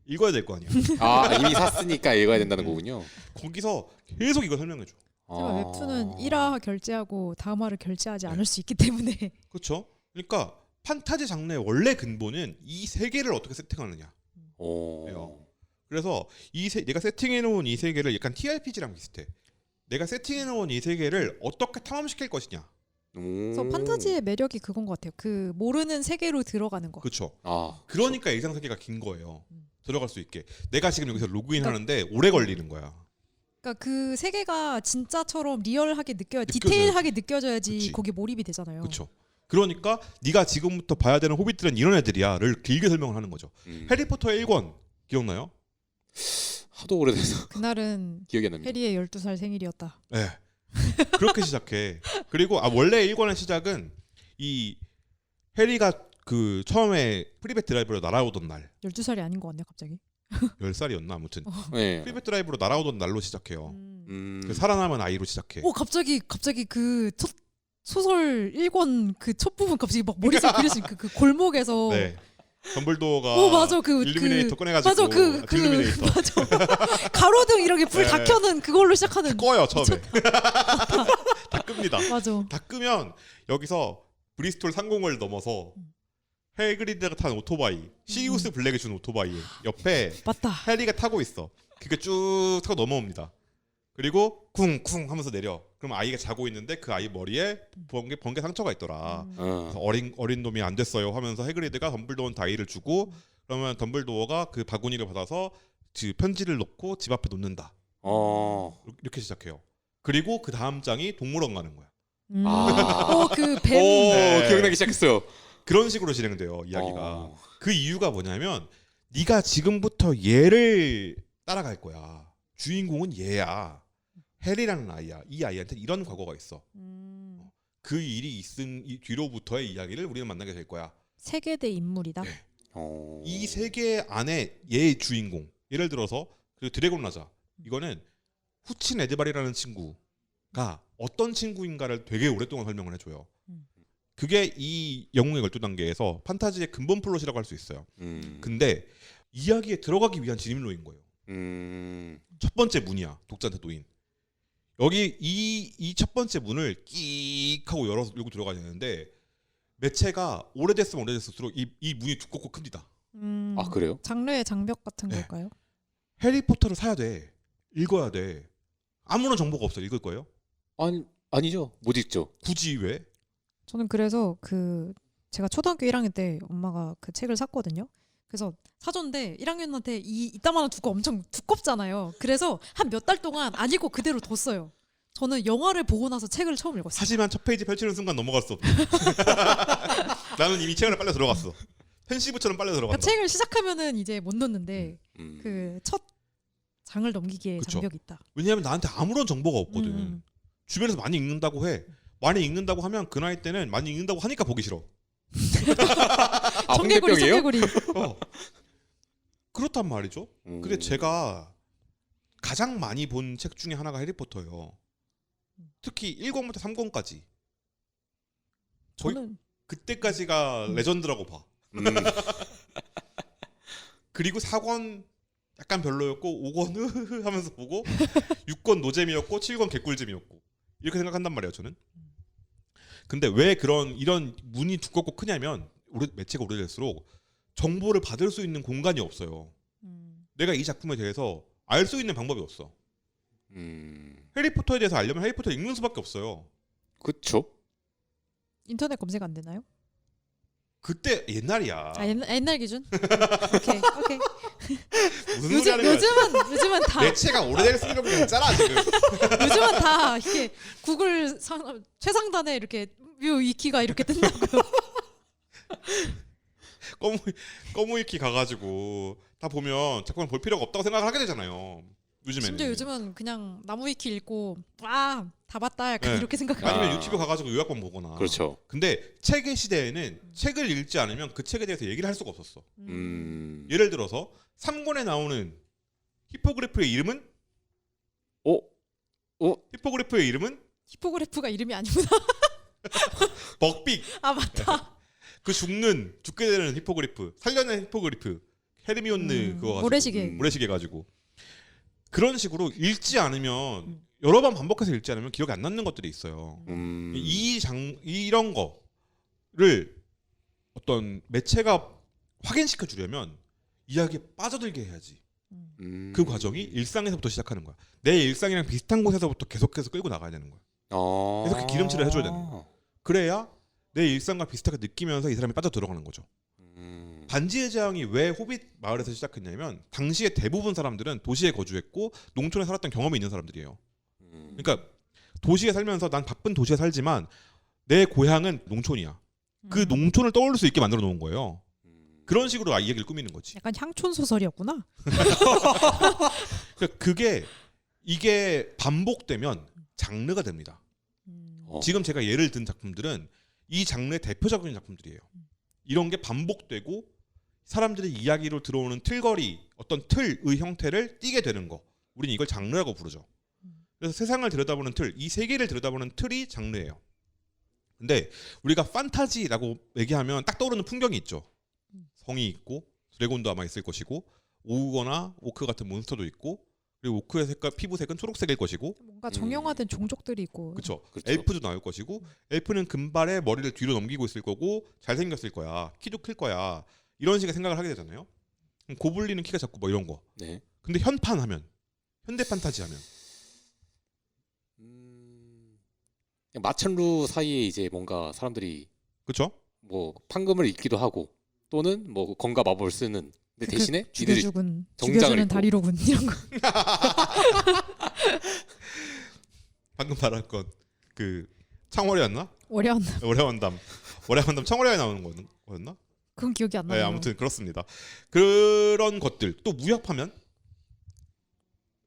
읽어야 될 거 아니야. 아, 이미 샀으니까 읽어야 된다는 거군요. 거기서 계속 이거 설명해줘. 제가 웹툰은 1화 결제하고 다음 화를 결제하지 네. 않을 수 있기 때문에. 그렇죠? 그러니까 판타지 장르의 원래 근본은 이 세계를 어떻게 세팅하느냐. 오. 그래서 내가 세팅해놓은 이 세계를 약간 TRPG랑 비슷해. 내가 세팅해놓은 이 세계를 어떻게 탐험시킬 것이냐. 그래서 판타지의 매력이 그건 것 같아요. 그 모르는 세계로 들어가는 거. 그렇죠. 아. 그러니까 일상 세계가 긴 거예요. 들어갈 수 있게. 내가 지금 여기서 로그인하는데 그러니까 오래 걸리는 거야. 그러니까 그 세계가 진짜처럼 리얼하게 느껴져요. 디테일하게 느껴져야지 그치. 거기 몰입이 되잖아요. 그렇죠. 그러니까 네가 지금부터 봐야 되는 호빗들은 이런 애들이야를 길게 설명을 하는 거죠. 해리포터의 1권 기억나요? 하도 오래돼서 그날은 기억이 안 납니다. 해리의 12살 생일이었다. 네. 그렇게 시작해. 그리고 원래 1권의 시작은 이 해리가 그 처음에 프리벳 드라이브로 날아오던 날 12살이 아닌 것 같네요, 갑자기. 10살이었나 아무튼 네. 프리벳 드라이브로 날아오던 날로 시작해요. 음. 그 살아남은 아이로 시작해. 오, 갑자기 그 첫 소설 1권 그 첫 부분 갑자기 막 머릿속에 그려진 그 골목에서 네. 덤블도어가 오, 맞아. 일루미네이터 꺼내가지고 맞아. 일루미네이터 맞아. 가로등 이렇게 불 다 네. 켜는 그걸로 시작하는. 꺼요 처음에. 다 끕니다. 맞아. 다 끄면 여기서 브리스톨 상공을 넘어서 해그리드가 탄 오토바이, 시리우스 블랙이 준 오토바이 옆에 맞다. 해리가 타고 있어. 그게 쭉 타고 넘어옵니다. 그리고 쿵쿵 하면서 내려. 그럼 아이가 자고 있는데 그 아이 머리에 번개 상처가 있더라. 그래서 어린 놈이 안 됐어요 하면서 해그리드가 덤블도어한테 아이를 주고 그러면 덤블도어가 그 바구니를 받아서 그 편지를 넣고 집 앞에 놓는다. 이렇게 시작해요. 그리고 그 다음 장이 동물원 가는 거야. 그 뱀. 네. 기억나기 시작했어요. 그런 식으로 진행돼요 이야기가. 그 이유가 뭐냐면 네가 지금부터 얘를 따라갈 거야. 주인공은 얘야. 해리라는 아이야. 이 아이한테 이런 과거가 있어. 그 일이 있은 이 뒤로부터의 이야기를 우리는 만나게 될 거야. 세계대 인물이다. 네. 이 세계 안에 얘의 주인공. 예를 들어서 그 드래곤 라자. 이거는 후친 에드발이라는 친구가 어떤 친구인가를 되게 오랫동안 설명을 해줘요. 그게 이 영웅의 12단계에서 판타지의 근본 플롯이라고 할 수 있어요. 근데 이야기에 들어가기 위한 진입로인 거예요. 첫 번째 문이야. 독자한테 놓인. 여기 이 첫 번째 문을 끼익 하고 열고 들어가야 되는데 매체가 오래됐으면 오래됐을수록 이 문이 두껍고 큽니다. 아, 그래요? 장르의 장벽 같은 네. 걸까요? 해리포터를 사야 돼. 읽어야 돼. 아무런 정보가 없어. 읽을 거예요? 아니죠. 못 읽죠. 굳이 왜? 저는 그래서 제가 초등학교 1학년 때 엄마가 그 책을 샀거든요. 그래서 사줬는데 1학년한테 이따만한 두꺼 엄청 두껍잖아요. 그래서 한 몇 달 동안 안 읽고 그대로 뒀어요. 저는 영화를 보고 나서 책을 처음 읽었어요. 하지만 첫 페이지 펼치는 순간 넘어갔어. 나는 이미 책 안에 빨려 들어갔어. 펜시브처럼 빨려 들어간다. 그러니까 책을 시작하면은 이제 못 놓는데 그 첫 장을 넘기기에 그쵸. 장벽이 있다. 왜냐하면 나한테 아무런 정보가 없거든. 음. 주변에서 많이 읽는다고 해. 많이 읽는다고 하면 그 나이 때는 많이 읽는다고 하니까 보기 싫어. 아, 청개구리 홍대병이에요? 청개구리. 그렇단 말이죠. 근데 제가 가장 많이 본 책 중에 하나가 해리포터예요. 특히 1권부터 3권까지. 거의 저는 그때까지가 레전드라고 봐. 그리고 4권 약간 별로였고 5권 흐흐흐 하면서 보고 6권 노잼이었고 7권 개꿀잼이었고 이렇게 생각한단 말이에요 저는. 근데 왜 이런 문이 두껍고 크냐면 매체가 오래될수록 정보를 받을 수 있는 공간이 없어요. 내가 이 작품에 대해서 알 수 있는 방법이 없어. 해리포터에 대해서 알려면 해리포터 읽는 수밖에 없어요. 그쵸. 인터넷 검색 안 되나요? 그때 옛날이야. 아 옛날 기준? 오케이. 무슨 소리 하는 거야? 요즘은 다 매체가 오래될 수밖에 없잖아 지금. 요즘은 다 이렇게 구글 최상단에 이렇게 뮤 위키가 이렇게 뜬다고요. 꺼무위키 가가지고 다 보면 작품을 볼 필요가 없다고 생각을 하게 되잖아요. 요즘에는. 심지어 요즘은 그냥 나무 위키 읽고 다 봤다 약간 네. 이렇게 생각해요. 아니면 아. 유튜브 가가지고 요약본 보거나. 그렇죠. 근데 책의 시대에는 책을 읽지 않으면 그 책에 대해서 얘기를 할 수가 없었어. 예를 들어서 3권에 나오는 히포그리프의 이름은 히포그리프의 이름은 히포그래프가 이름이 아니구나. 벅빅. 아 맞다. 그 죽게 되는 히포그리프, 살려낸 히포그리프, 헤르미온느 그거 가지고 모래시계 가지고 그런 식으로 읽지 않으면 여러 번 반복해서 읽지 않으면 기억이 안 남는 것들이 있어요. 이런 거를 어떤 매체가 확인시켜 주려면 이야기에 빠져들게 해야지. 그 과정이 일상에서부터 시작하는 거야. 내 일상이랑 비슷한 곳에서부터 계속해서 끌고 나가야 되는 거야. 계속 기름칠을 해줘야 되는 거야. 그래야 내 일상과 비슷하게 느끼면서 이 사람이 빠져 들어가는 거죠. 반지의 제왕이 왜 호빗 마을에서 시작했냐면 당시에 대부분 사람들은 도시에 거주했고 농촌에 살았던 경험이 있는 사람들이에요. 그러니까 도시에 살면서 난 바쁜 도시에 살지만 내 고향은 농촌이야. 그 농촌을 떠올릴 수 있게 만들어 놓은 거예요. 그런 식으로 이야기를 꾸미는 거지. 약간 향촌 소설이었구나. 그러니까 이게 반복되면 장르가 됩니다. 지금 제가 예를 든 작품들은 이 장르의 대표적인 작품들이에요. 이런 게 반복되고 사람들이 이야기로 들어오는 틀거리, 어떤 틀의 형태를 띠게 되는 거. 우린 이걸 장르라고 부르죠. 그래서 세상을 들여다보는 틀, 이 세계를 들여다보는 틀이 장르예요. 근데 우리가 판타지라고 얘기하면 딱 떠오르는 풍경이 있죠. 성이 있고 드래곤도 아마 있을 것이고 오거나 오크 같은 몬스터도 있고 그리고 오크의 색깔 피부색은 초록색일 것이고 뭔가 정형화된 종족들이 있고. 그렇죠. 그렇죠. 엘프도 나올 것이고 엘프는 금발에 머리를 뒤로 넘기고 있을 거고 잘생겼을 거야. 키도 클 거야. 이런 식의 생각을 하게 되잖아요. 그럼 고블린은 키가 작고 뭐 이런 거. 네. 근데 현대 판타지 하면 마천루 사이에 이제 뭔가 사람들이 그렇죠? 뭐 판금을 읽기도 하고 또는 뭐 검과 마법을 쓰는. 근데 대신에 이들이 죽여주는 정장을 입고. 다리로군 이런 거. 방금 말한 건 그 창월이었나? 어려웠나? 월야원담 창월야에 나오는 거였나? 그건 기억이 안 네, 나요. 아무튼 그렇습니다. 그런 것들 또 무협하면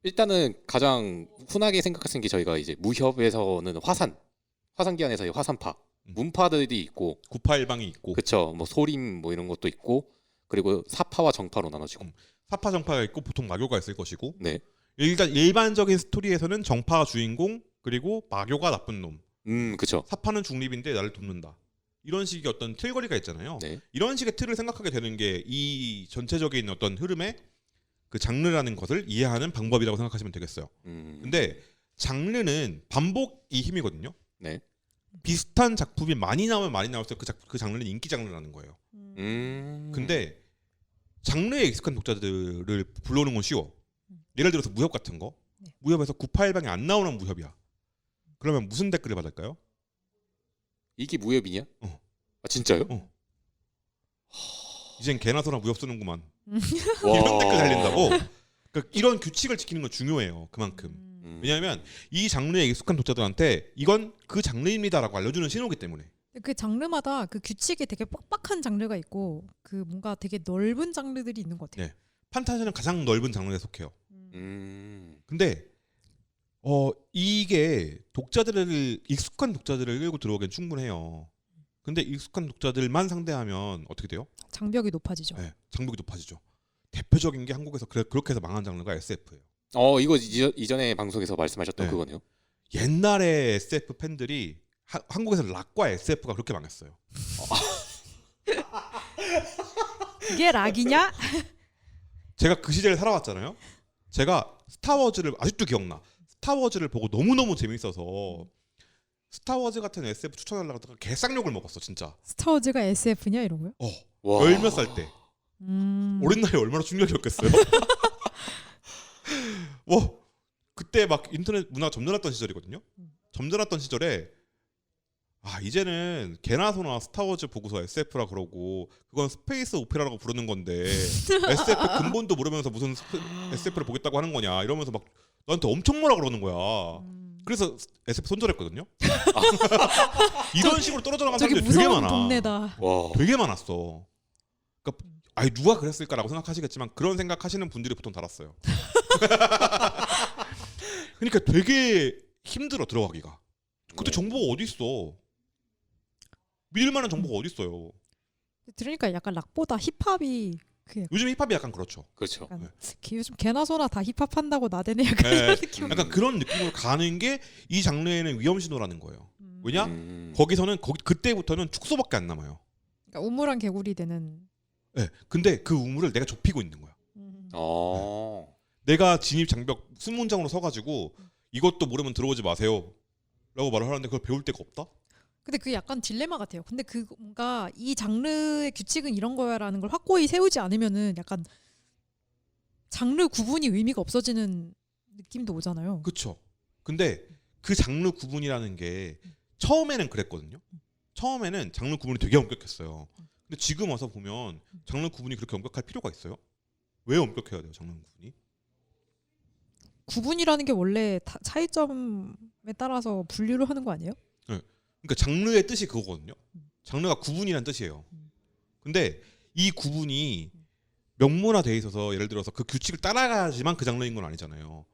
일단은 가장 흔하게 생각하시는 게 저희가 이제 무협에서는 화산기한에서의 화산파, 문파들이 있고 981방이 있고 그쵸. 뭐 소림 뭐 이런 것도 있고 그리고 사파와 정파로 나눠지고 사파 정파가 있고 보통 마교가 있을 것이고 네. 일단 일반적인 스토리에서는 정파가 주인공 그리고 마교가 나쁜 놈 그쵸. 사파는 중립인데 나를 돕는다 이런 식의 어떤 틀거리가 있잖아요. 네. 이런 식의 틀을 생각하게 되는 게 이 전체적인 어떤 흐름의 그 장르라는 것을 이해하는 방법이라고 생각하시면 되겠어요. 근데 장르는 반복이 힘이거든요. 네. 비슷한 작품이 많이 나오면 많이 나올수록 그 장르는 인기 장르라는 거예요. 근데 장르에 익숙한 독자들을 불러오는 건 쉬워. 예를 들어서 무협 같은 거. 네. 무협에서 981방에 안 나오는 무협이야. 그러면 무슨 댓글을 받을까요? 이게 무협이냐? 어. 아 진짜요? 이젠 개나 소나 무협 쓰는구만. 와. 이런 댓글 달린다고. 그러니까 이런 규칙을 지키는 건 중요해요. 그만큼. 왜냐하면 이 장르에 익숙한 독자들한테 이건 그 장르입니다라고 알려주는 신호기 때문에. 그 장르마다 그 규칙이 되게 빡빡한 장르가 있고 그 뭔가 되게 넓은 장르들이 있는 것 같아요. 네. 판타지는 가장 넓은 장르에 속해요. 근데 이게 익숙한 독자들을 끌고 들어오기엔 충분해요. 근데 익숙한 독자들만 상대하면 어떻게 돼요? 장벽이 높아지죠. 네, 장벽이 높아지죠. 대표적인 게 한국에서 그렇게 해서 망한 장르가 SF예요. 이거 이전에 방송에서 말씀하셨던 네. 그거네요. 옛날에 SF 팬들이 한국에서 락과 SF가 그렇게 망했어요. 그게 락이냐? 제가 그 시대를 살아왔잖아요. 제가 스타워즈를 아직도 기억나. 스타워즈를 보고 너무너무 재밌어서 스타워즈 같은 SF 추천하려고 하다가 개쌍욕을 먹었어 진짜. 스타워즈가 SF냐 이러고요? 와. 열 몇 살 때. 어린 나이에 얼마나 충격이었겠어요. 그때 막 인터넷 문화가 점잖았던 시절이거든요. 점잖았던 시절에 이제는 개나 소나 스타워즈 보고서 SF라 그러고 그건 스페이스 오페라라고 부르는 건데 SF 근본도 모르면서 무슨 SF를 보겠다고 하는 거냐 이러면서 막 나한테 엄청 뭐라 그러는 거야. 그래서 SF 손절했거든요. 이런 식으로 떨어져 나간 저기 사람들이 되게 무서운 많아. 동네다. 와. 되게 많았어. 그러니까 누가 그랬을까라고 생각하시겠지만 그런 생각하시는 분들이 보통 달았어요. 그러니까 되게 힘들어 들어가기가. 그때 정보가 어디 있어? 믿을 만한 정보가 어디 있어요? 들으니까 약간 락보다 힙합이 요즘 힙합이 약간 그렇죠. 그렇죠. 약간 요즘 개나 소나 다 힙합한다고 나대네 약간 네, 이런 느낌. 약간 그런 느낌으로 가는 게 이 장르에는 위험 신호라는 거예요. 왜냐? 음. 거기서는 그때부터는 축소밖에 안 남아요. 그러니까 우물한 개구리 되는. 네, 근데 그 우물을 내가 좁히고 있는 거야. 내가 진입 장벽 순문장으로 서가지고 이것도 모르면 들어오지 마세요. 라고 말을 하는데 그걸 배울 데가 없다? 근데 그게 약간 딜레마 같아요. 근데 그 뭔가 이 장르의 규칙은 이런 거야라는 걸 확고히 세우지 않으면은 약간 장르 구분이 의미가 없어지는 느낌도 오잖아요. 그쵸. 근데 그 장르 구분이라는 게 처음에는 그랬거든요. 처음에는 장르 구분이 되게 엄격했어요. 근데 지금 와서 보면 장르 구분이 그렇게 엄격할 필요가 있어요? 왜 엄격해야 돼요, 장르 구분이? 구분이라는 게 원래 차이점에 따라서 분류를 하는 거 아니에요? 그러니까 장르의 뜻이 그거거든요. 장르가 구분이라는 뜻이에요. 근데 이 구분이 명문화돼 있어서 예를 들어서 그 규칙을 따라가야지만 그 장르인 건 아니잖아요.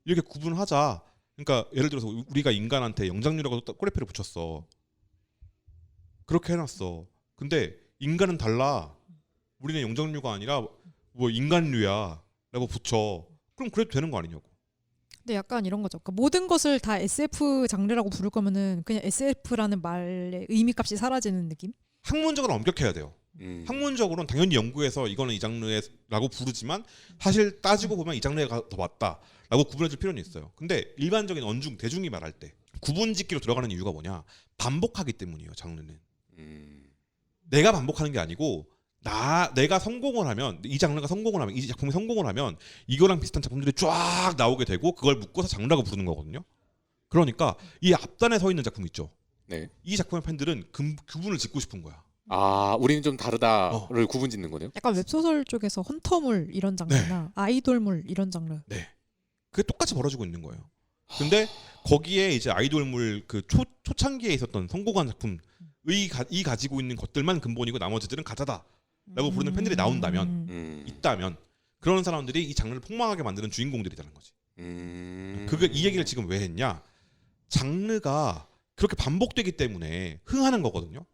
이렇게 구분하자. 그러니까 예를 들어서 우리가 인간한테 영장류라고 꼬리표를 붙였어. 그렇게 해놨어. 근데 인간은 달라. 우리는 영장류가 아니라 뭐 인간류야라고 붙여. 그럼 그래도 되는 거 아니냐고. 근데 약간 이런 거죠. 그러니까 모든 것을 다 SF 장르라고 부를 거면은 그냥 SF라는 말의 의미값이 사라지는 느낌? 학문적으로 엄격해야 돼요. 학문적으로는 당연히 연구해서 이거는 이 장르라고 부르지만 사실 따지고 보면 이 장르가 더 맞다라고 구분해줄 필요는 있어요. 근데 일반적인 언중 대중이 말할 때 구분짓기로 들어가는 이유가 뭐냐? 반복하기 때문이에요. 장르는 내가 반복하는 게 아니고 내가 성공을 하면 이 장르가 성공을 하면 이 작품이 성공을 하면 이거랑 비슷한 작품들이 쫙 나오게 되고 그걸 묶어서 장르라고 부르는 거거든요. 그러니까 이 앞단에 서 있는 작품 있죠. 네. 이 작품의 팬들은 구분을 짓고 싶은 거야. 우리는 좀 다르다를 구분 짓는 거네요. 약간 웹소설 쪽에서 헌터물 이런 장르나 아이돌물 이런 장르. 네. 그게 똑같이 벌어지고 있는 거예요. 근데 거기에 이제 아이돌물 그 초창기에 있었던 성공한 작품의 이 가지고 있는 것들만 근본이고 나머지들은 가짜다라고 부르는 팬들이 나온다면 있다면 그런 사람들이 이 장르를 폭망하게 만드는 주인공들이라는 거지. 이 얘기를 지금 왜 했냐? 장르가 그렇게 반복되기 때문에 흥하는 거거든요.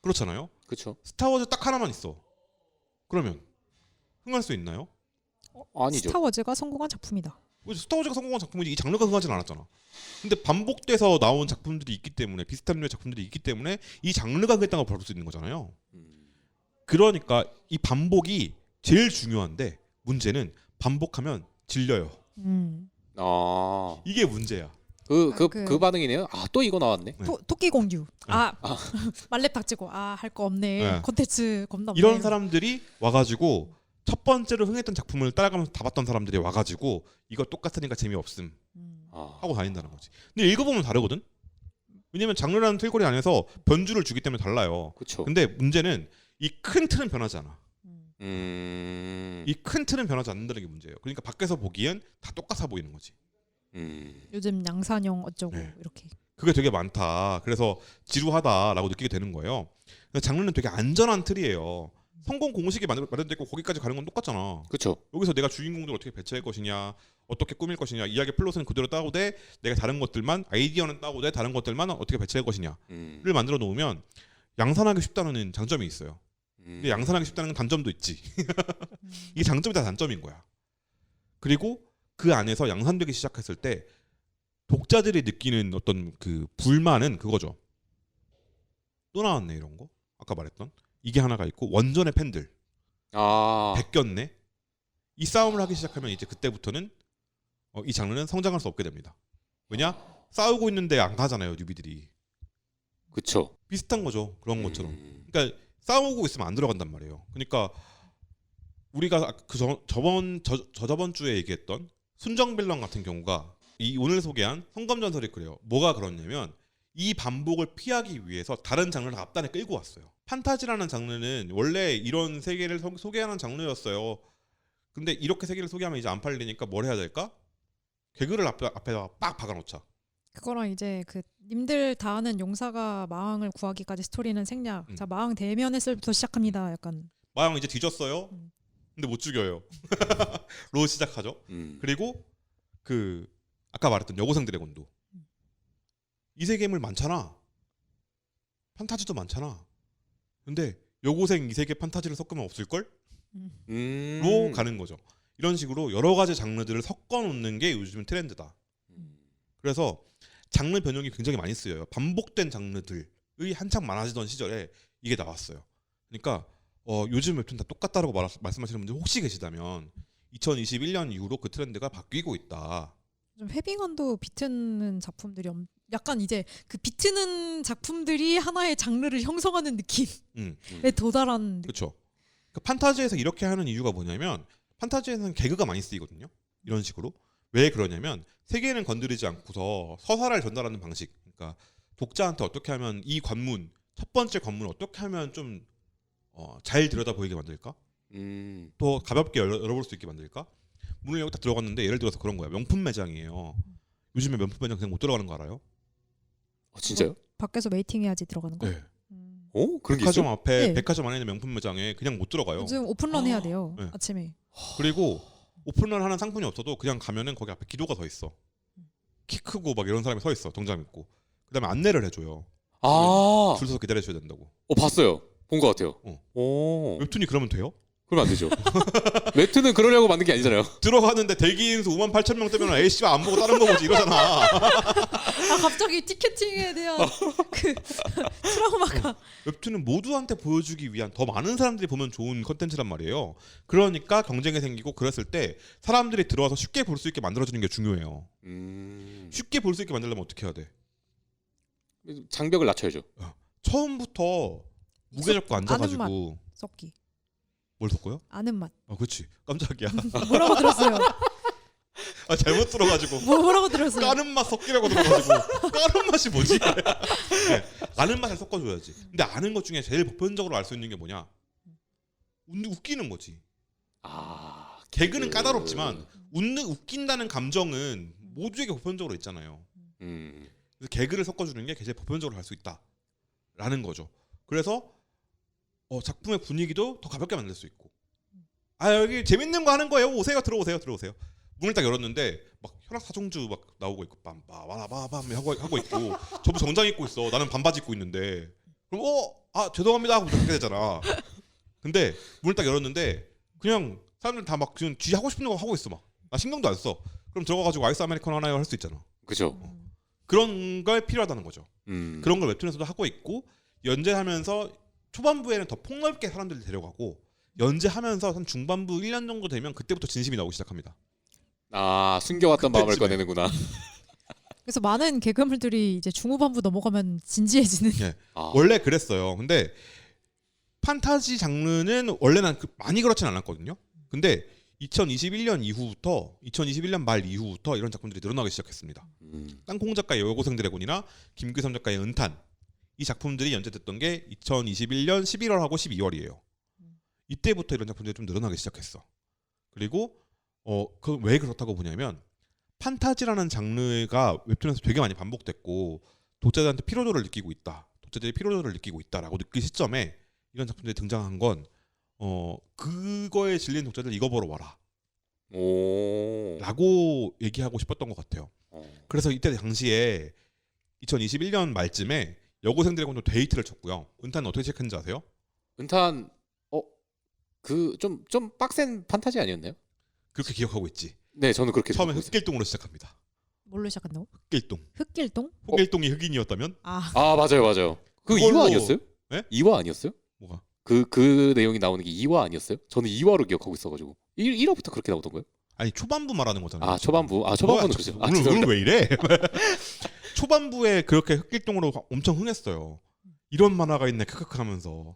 그렇잖아요. 그렇죠. 스타워즈 딱 하나만 있어. 그러면 흥할 수 있나요? 아니죠. 스타워즈가 성공한 작품이다. 스타워즈가 성공한 작품이지 이 장르가 흥하진 않았잖아. 근데 반복돼서 나온 작품들이 있기 때문에 비슷한 류의 작품들이 있기 때문에 이 장르가 흥했다고 볼 수 있는 거잖아요. 그러니까 이 반복이 제일 중요한데 문제는 반복하면 질려요. 이게 문제야. 그 반응이네요. 또 이거 나왔네. 토끼 공주. 말렙 닥치고 할 거 없네. 네. 콘텐츠 겁나 없네. 이런 사람들이 와가지고 첫 번째로 흥했던 작품을 따라가면서 다 봤던 사람들이 와가지고 이거 똑같으니까 재미없음 하고 다닌다는 거지. 근데 읽어보면 다르거든. 왜냐면 장르라는 틀거리 안에서 변주를 주기 때문에 달라요. 그렇죠. 근데 문제는 이 큰 틀은 변하지 않아. 이 큰 틀은 변하지 않는다는 게 문제예요. 그러니까 밖에서 보기엔 다 똑같아 보이는 거지. 요즘 양산형 어쩌고 네. 이렇게. 그게 되게 많다. 그래서 지루하다라고 느끼게 되는 거예요. 장르는 되게 안전한 틀이에요. 성공 공식이 마련됐고 거기까지 가는 건 똑같잖아. 그렇죠. 여기서 내가 주인공들 어떻게 배치할 것이냐, 어떻게 꾸밀 것이냐, 이야기 플롯은 그대로 따오되 내가 다른 것들만 아이디어는 따오되 다른 것들만 어떻게 배치할 것이냐를 만들어 놓으면 양산하기 쉽다는 장점이 있어요. 근데 양산하기 쉽다는 단점도 있지. 이게 장점이 다 단점인 거야. 그리고 그 안에서 양산되기 시작했을 때 독자들이 느끼는 어떤 그 불만은 그거죠. 또 나왔네 이런 거. 아까 말했던 이게 하나가 있고 원전의 팬들 베꼈네. 이 싸움을 하기 시작하면 이제 그때부터는 이 장르는 성장할 수 없게 됩니다. 왜냐? 싸우고 있는데 안 가잖아요 뉴비들이. 그렇죠. 비슷한 거죠. 그런 것처럼. 그러니까 싸우고 있으면 안 들어간단 말이에요. 그러니까 우리가 그 저번 주에 얘기했던 순정빌런 같은 경우가 이 오늘 소개한 성검전설이 그래요. 뭐가 그렇냐면 이 반복을 피하기 위해서 다른 장르를 앞단에 끌고 왔어요. 판타지라는 장르는 원래 이런 세계를 소개하는 장르였어요. 근데 이렇게 세계를 소개하면 이제 안 팔리니까 뭘 해야 될까? 개그를 앞에다가 빡 박아놓자. 그거랑 이제 그 님들 다 아는 용사가 마왕을 구하기까지 스토리는 생략. 자, 마왕 대면했을부터 시작합니다. 약간 마왕 이제 뒤졌어요. 근데 못 죽여요. 로 시작하죠. 그리고 그 아까 말했던 여고생 드래곤도 이 세계물 많잖아. 판타지도 많잖아. 근데 여고생 이 세계 판타지를 섞으면 없을걸? 로 가는 거죠. 이런 식으로 여러 가지 장르들을 섞어 놓는 게 요즘 트렌드다. 그래서 장르 변형이 굉장히 많이 쓰여요. 반복된 장르들이 한창 많아지던 시절에 이게 나왔어요. 그러니까 요즘 웹툰 다 똑같다라고 말씀하시는 분들 혹시 계시다면 2021년 이후로 그 트렌드가 바뀌고 있다. 좀 헤빙언도 비트는 작품들이 약간 이제 그 비트는 작품들이 하나의 장르를 형성하는 느낌에 도달한 느낌. 그렇죠. 그 판타지에서 이렇게 하는 이유가 뭐냐면 판타지에서는 개그가 많이 쓰이거든요. 이런 식으로. 왜 그러냐면 세계는 건드리지 않고서 서사를 전달하는 방식. 그러니까 독자한테 어떻게 하면 이 관문 첫 번째 관문 어떻게 하면 좀 잘 들여다 보이게 만들까? 더 가볍게 열어볼 수 있게 만들까? 문을 여기 딱 들어갔는데 예를 들어서 그런 거야. 명품 매장이에요. 요즘에 명품 매장 그냥 못 들어가는 거 알아요? 진짜요? 밖에서 웨이팅해야지 들어가는 거? 네. 그런 게 백화점 있어요? 앞에 네. 백화점 안에 있는 명품 매장에 그냥 못 들어가요. 요즘 오픈런 해야 돼요. 네. 아침에. 그리고 오픈런 하는 상품이 없어도 그냥 가면은 거기 앞에 기도가 서 있어. 키 크고 막 이런 사람이 서 있어. 정장 입고. 그다음에 안내를 해줘요. 줄 서서 기다려줘야 된다고. 봤어요. 본 것 같아요. 웹툰이 그러면 돼요? 그러면 안 되죠. 웹툰은 그러려고 만든 게 아니잖아요. 들어가는데 대기 인수 58,000명 뜨면 A씨가 안 보고 다른 거 보지 이러잖아. 아 갑자기 티켓팅에 대한 그 트라우마가. 웹툰은 모두한테 보여주기 위한 더 많은 사람들이 보면 좋은 컨텐츠란 말이에요. 그러니까 경쟁이 생기고 그랬을 때 사람들이 들어와서 쉽게 볼 수 있게 만들어주는 게 중요해요. 쉽게 볼 수 있게 만들려면 어떻게 해야 돼? 장벽을 낮춰야죠. 처음부터 무게 잡고 앉아가지고 섞기. 뭘 섞어요? 아는 맛. 그렇지. 깜짝이야. 뭐라고 들었어요? 잘못 들어가지고. 뭐라고 들었어요? 까는 맛 섞이라고 들어가지고 까는 맛이 뭐지? 네, 아는 맛을 섞어줘야지. 근데 아는 것 중에 제일 보편적으로 알 수 있는 게 뭐냐? 웃기는 거지. 개그는 까다롭지만 웃긴다는 감정은 모두에게 보편적으로 있잖아요. 그래서 개그를 섞어주는 게 제일 보편적으로 할 수 있다라는 거죠. 그래서 작품의 분위기도 더 가볍게 만들 수 있고. 여기 재밌는 거 하는 거예요. 오세요, 들어오세요. 문을 딱 열었는데 막 혈압 사종주 막 나오고 있고 빰빠바라바밤 하고 있고 저도 정장 입고 있어. 나는 반바지 입고 있는데 그럼 죄송합니다 하고 그렇게 되잖아. 근데 문을 딱 열었는데 그냥 사람들 다 막 지금 쥐 하고 싶은 거 하고 있어 막. 나 신경도 안 써. 그럼 들어가가지고 아이스 아메리카노 하나요 할 수 있잖아. 그죠. 그런 걸 필요하다는 거죠. 그런 걸 웹툰에서도 하고 있고 연재하면서 초반부에는 더 폭넓게 사람들을 데려가고 연재하면서 한 중반부 1년 정도 되면 그때부터 진심이 나오기 시작합니다. 숨겨왔던 마음을 그때쯤에. 꺼내는구나. 그래서 많은 개그물들이 이제 중후반부 넘어가면 진지해지는. 네. 원래 그랬어요. 근데 판타지 장르는 원래는 많이 그렇진 않았거든요. 근데 2021년 이후부터 2021년 말 이후부터 이런 작품들이 늘어나기 시작했습니다. 땅콩 작가의 여고생 드래곤이나 김규삼 작가의 은탄 이 작품들이 연재됐던 게 2021년 11월하고 12월이에요. 이때부터 이런 작품들이 좀 늘어나기 시작했어. 그리고 왜 그렇다고 보냐면 판타지라는 장르가 웹툰에서 되게 많이 반복됐고 독자들한테 피로도를 느끼고 있다. 독자들이 피로도를 느끼고 있다라고 느낄 시점에 이런 작품들이 등장한 건 그거에 질린 독자들 이거 보러 와라 오. 라고 얘기하고 싶었던 것 같아요. 어. 그래서 이때 당시에 2021년 말쯤에 여고생들하고도 데이트를 쳤고요. 은탄은 어떻게 시작했는지 아세요? 은탄 그 좀 빡센 판타지 아니었나요? 그렇게 기억하고 있지. 네, 저는 그렇게 처음에 듣고 있어요. 흑길동으로 시작합니다. 뭘로 시작한다고? 흑길동. 흑길동? 흑길동이 흑인이었다면 아, 아, 맞아요. 그 그걸로- 2화 아니었어요? 네? 2화 아니었어요? 뭐가? 그 내용이 나오는 게 2화 아니었어요? 저는 2화로 기억하고 있어가지고 1화부터 그렇게 나오던 거예요? 아니 초반부 말하는 거잖아요. 아, 초반부는 그죠. 아, 오늘 죄송합니다. 왜 이래? 초반부에 그렇게 흑길동으로 엄청 흥했어요. 이런 만화가 있네 크크크 하면서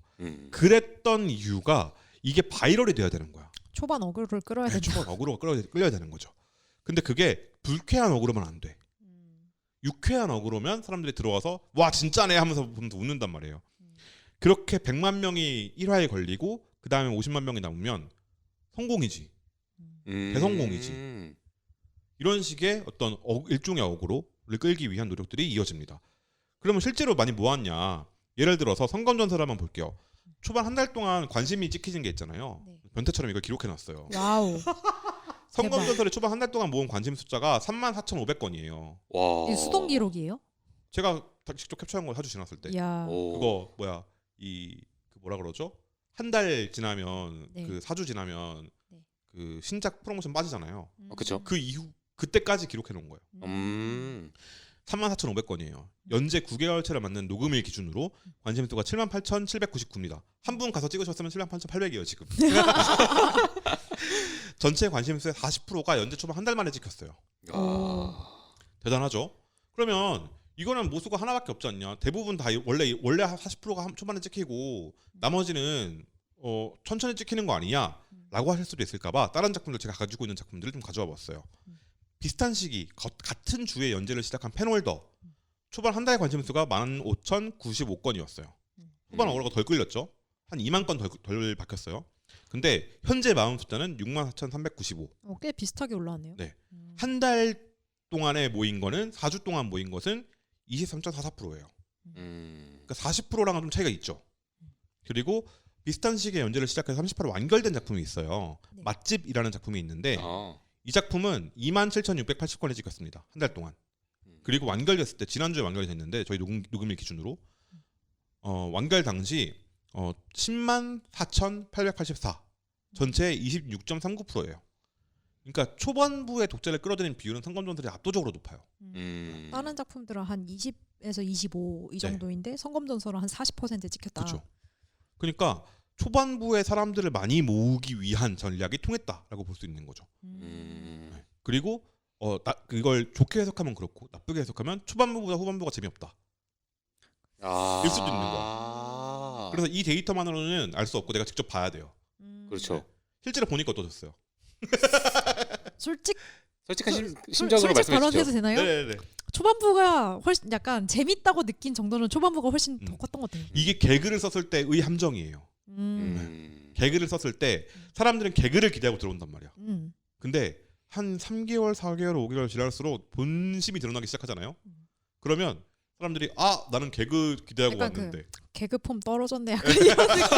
그랬던 이유가 이게 바이럴이 돼야 되는 거야. 초반 어그로를 끌어야 네, 된다. 초반 어그로가 끌려야 되는 거죠. 근데 그게 불쾌한 어그로면 안 돼. 유쾌한 어그로면 사람들이 들어와서 와 진짜네 하면서 보면서 웃는단 말이에요. 그렇게 100만 명이 1화에 걸리고 그 다음에 50만 명이 남으면 성공이지. 대성공이지. 이런 식의 어떤 일종의 어그로를 끌기 위한 노력들이 이어집니다. 그러면 실제로 많이 모았냐? 예를 들어서 성검전설을 한번 볼게요. 초반 한 달 동안 관심이 찍히는 게 있잖아요. 네. 변태처럼 이걸 기록해놨어요. 와우. 성검전설의 초반 한 달 동안 모은 관심 숫자가 34,500건이에요. 와. 이 수동 기록이에요? 제가 직접 캡처한 거 사주 지났을 때. 야. 그거 뭐야 그 뭐라 그러죠? 한 달 지나면 네. 그 4주 지나면 네. 그 신작 프로모션 빠지잖아요. 그쵸. 그 이후 그때까지 기록해 놓은 거예요. 34,500건이에요. 연재 9개월치를 맞는 녹음일 기준으로 관심 수가 78,799입니다. 한 분 가서 찍으셨으면 78,800이에요 지금. 전체 관심 수의 40%가 연재 초반 한 달 만에 찍혔어요. 대단하죠. 그러면 이거는 모수가 하나밖에 없지 않냐? 대부분 다 원래 40%가 초반에 찍히고 나머지는 천천히 찍히는 거 아니냐라고 하실 수도 있을까봐 다른 작품들 제가 가지고 있는 작품들을 좀 가져와 봤어요. 비슷한 시기 같은 주에 연재를 시작한 펜홀더 초반 한 달 관심 수가 15,095건이었어요. 후반 어그로가 덜 끌렸죠. 한 2만 건 덜 박혔어요. 근데 현재 마음 숫자는 64,395. 꽤 비슷하게 올라왔네요. 네. 한 달 동안에 모인 거는 4주 동안 모인 것은 23.44%예요. 그러니까 40%랑은 좀 차이가 있죠. 그리고 비슷한 시기에 연재를 시작해서 38화 완결된 작품이 있어요. 네. 맛집이라는 작품이 있는데 아. 이 작품은 27,680건에 찍혔습니다. 한 달 동안. 그리고 완결됐을 때 지난주에 완결이 됐는데 저희 녹음일 기준으로 완결 당시 10만 4,884 전체의 26.39%예요. 그러니까 초반부에 독자를 끌어들이는 비율은 성검전설이 압도적으로 높아요. 다른 작품들은 한 20에서 25 이 네. 정도인데 성검전설은 한 40% 찍혔다. 그렇죠. 그러니까 초반부에 사람들을 많이 모으기 위한 전략이 통했다라고 볼 수 있는 거죠. 네. 그리고 이걸 좋게 해석하면 그렇고 나쁘게 해석하면 초반부보다 후반부가 재미없다. 일 수도 있는 거야. 그래서 이 데이터만으로는 알 수 없고 내가 직접 봐야 돼요. 그렇죠. 실제로 보니까 어떠셨어요? 솔직한 심정으로 솔직 말씀해 발언해도 주시죠. 되나요? 네네네. 초반부가 훨씬 약간 재밌다고 느낀 정도는 초반부가 훨씬 더 음. 컸던 것 같아요. 이게 개그를 썼을 때의 함정이에요. 개그를 썼을 때 사람들은 개그를 기대하고 들어온단 말이야. 근데 한 3개월, 4개월, 5개월 지날수록 본심이 드러나기 시작하잖아요. 그러면 사람들이 나는 개그 기대하고 약간 왔는데 개그폼 떨어졌네. 약간 이런 느낌.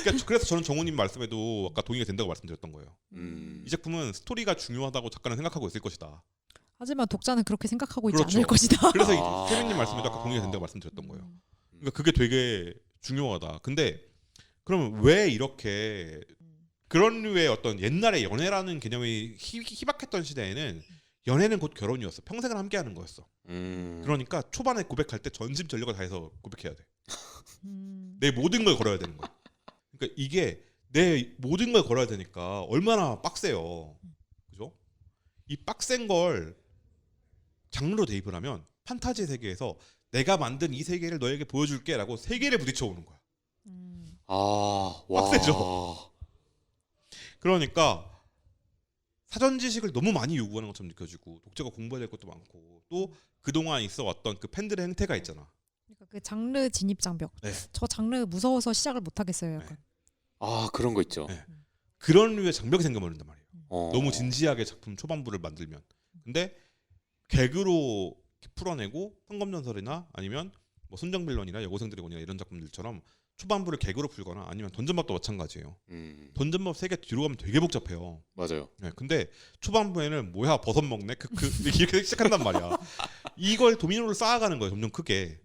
그러니까 그래서 저는 정우님 말씀에도 아까 동의가 된다고 말씀드렸던 거예요. 이 작품은 스토리가 중요하다고 작가는 생각하고 있을 것이다. 하지만 독자는 그렇게 생각하고 있지 그렇죠. 않을 것이다. 그래서 케빈님 말씀에도 아까 동의가 된다고 말씀드렸던 거예요. 그러니까 그게 되게 중요하다. 근데 그러면 왜 이렇게 그런 류의 어떤 옛날에 연애라는 개념이 희박했던 시대에는 연애는 곧 결혼이었어. 평생을 함께하는 거였어. 그러니까 초반에 고백할 때 전심전력을 다해서 고백해야 돼. 내 모든 걸 걸어야 되는 거야. 그러니까 이게 내 모든 걸 걸어야 되니까 얼마나 빡세요. 그죠? 이 빡센 걸 장르로 대입을 하면 판타지 세계에서 내가 만든 이 세계를 너에게 보여줄게라고 세계를 부딪혀 오는 거야. 와. 빡세죠? 그러니까 사전 지식을 너무 많이 요구하는 것처럼 느껴지고 독자가 공부해야 될 것도 많고 또 그동안 있어 왔던 그 팬들의 행태가 있잖아. 그러니까 그 장르 진입 장벽. 네. 저 장르 무서워서 시작을 못 하겠어요. 약간. 그런 거 있죠. 네. 그런 류의 장벽이 생겨버린단 말이에요. 어. 너무 진지하게 작품 초반부를 만들면. 근데 개그로 풀어내고 성검전설이나 아니면 뭐 순정빌런이나 여고생들의 원이나 이런 작품들처럼 초반부를 개그로 풀거나 아니면 던전밥도 마찬가지예요. 음. 던전밥 3개 뒤로 가면 되게 복잡해요. 맞아요. 네, 근데 초반부에는 뭐야 버섯 먹네 이렇게 시작한단 말이야. 이걸 도미노를 쌓아가는 거예요. 점점 크게.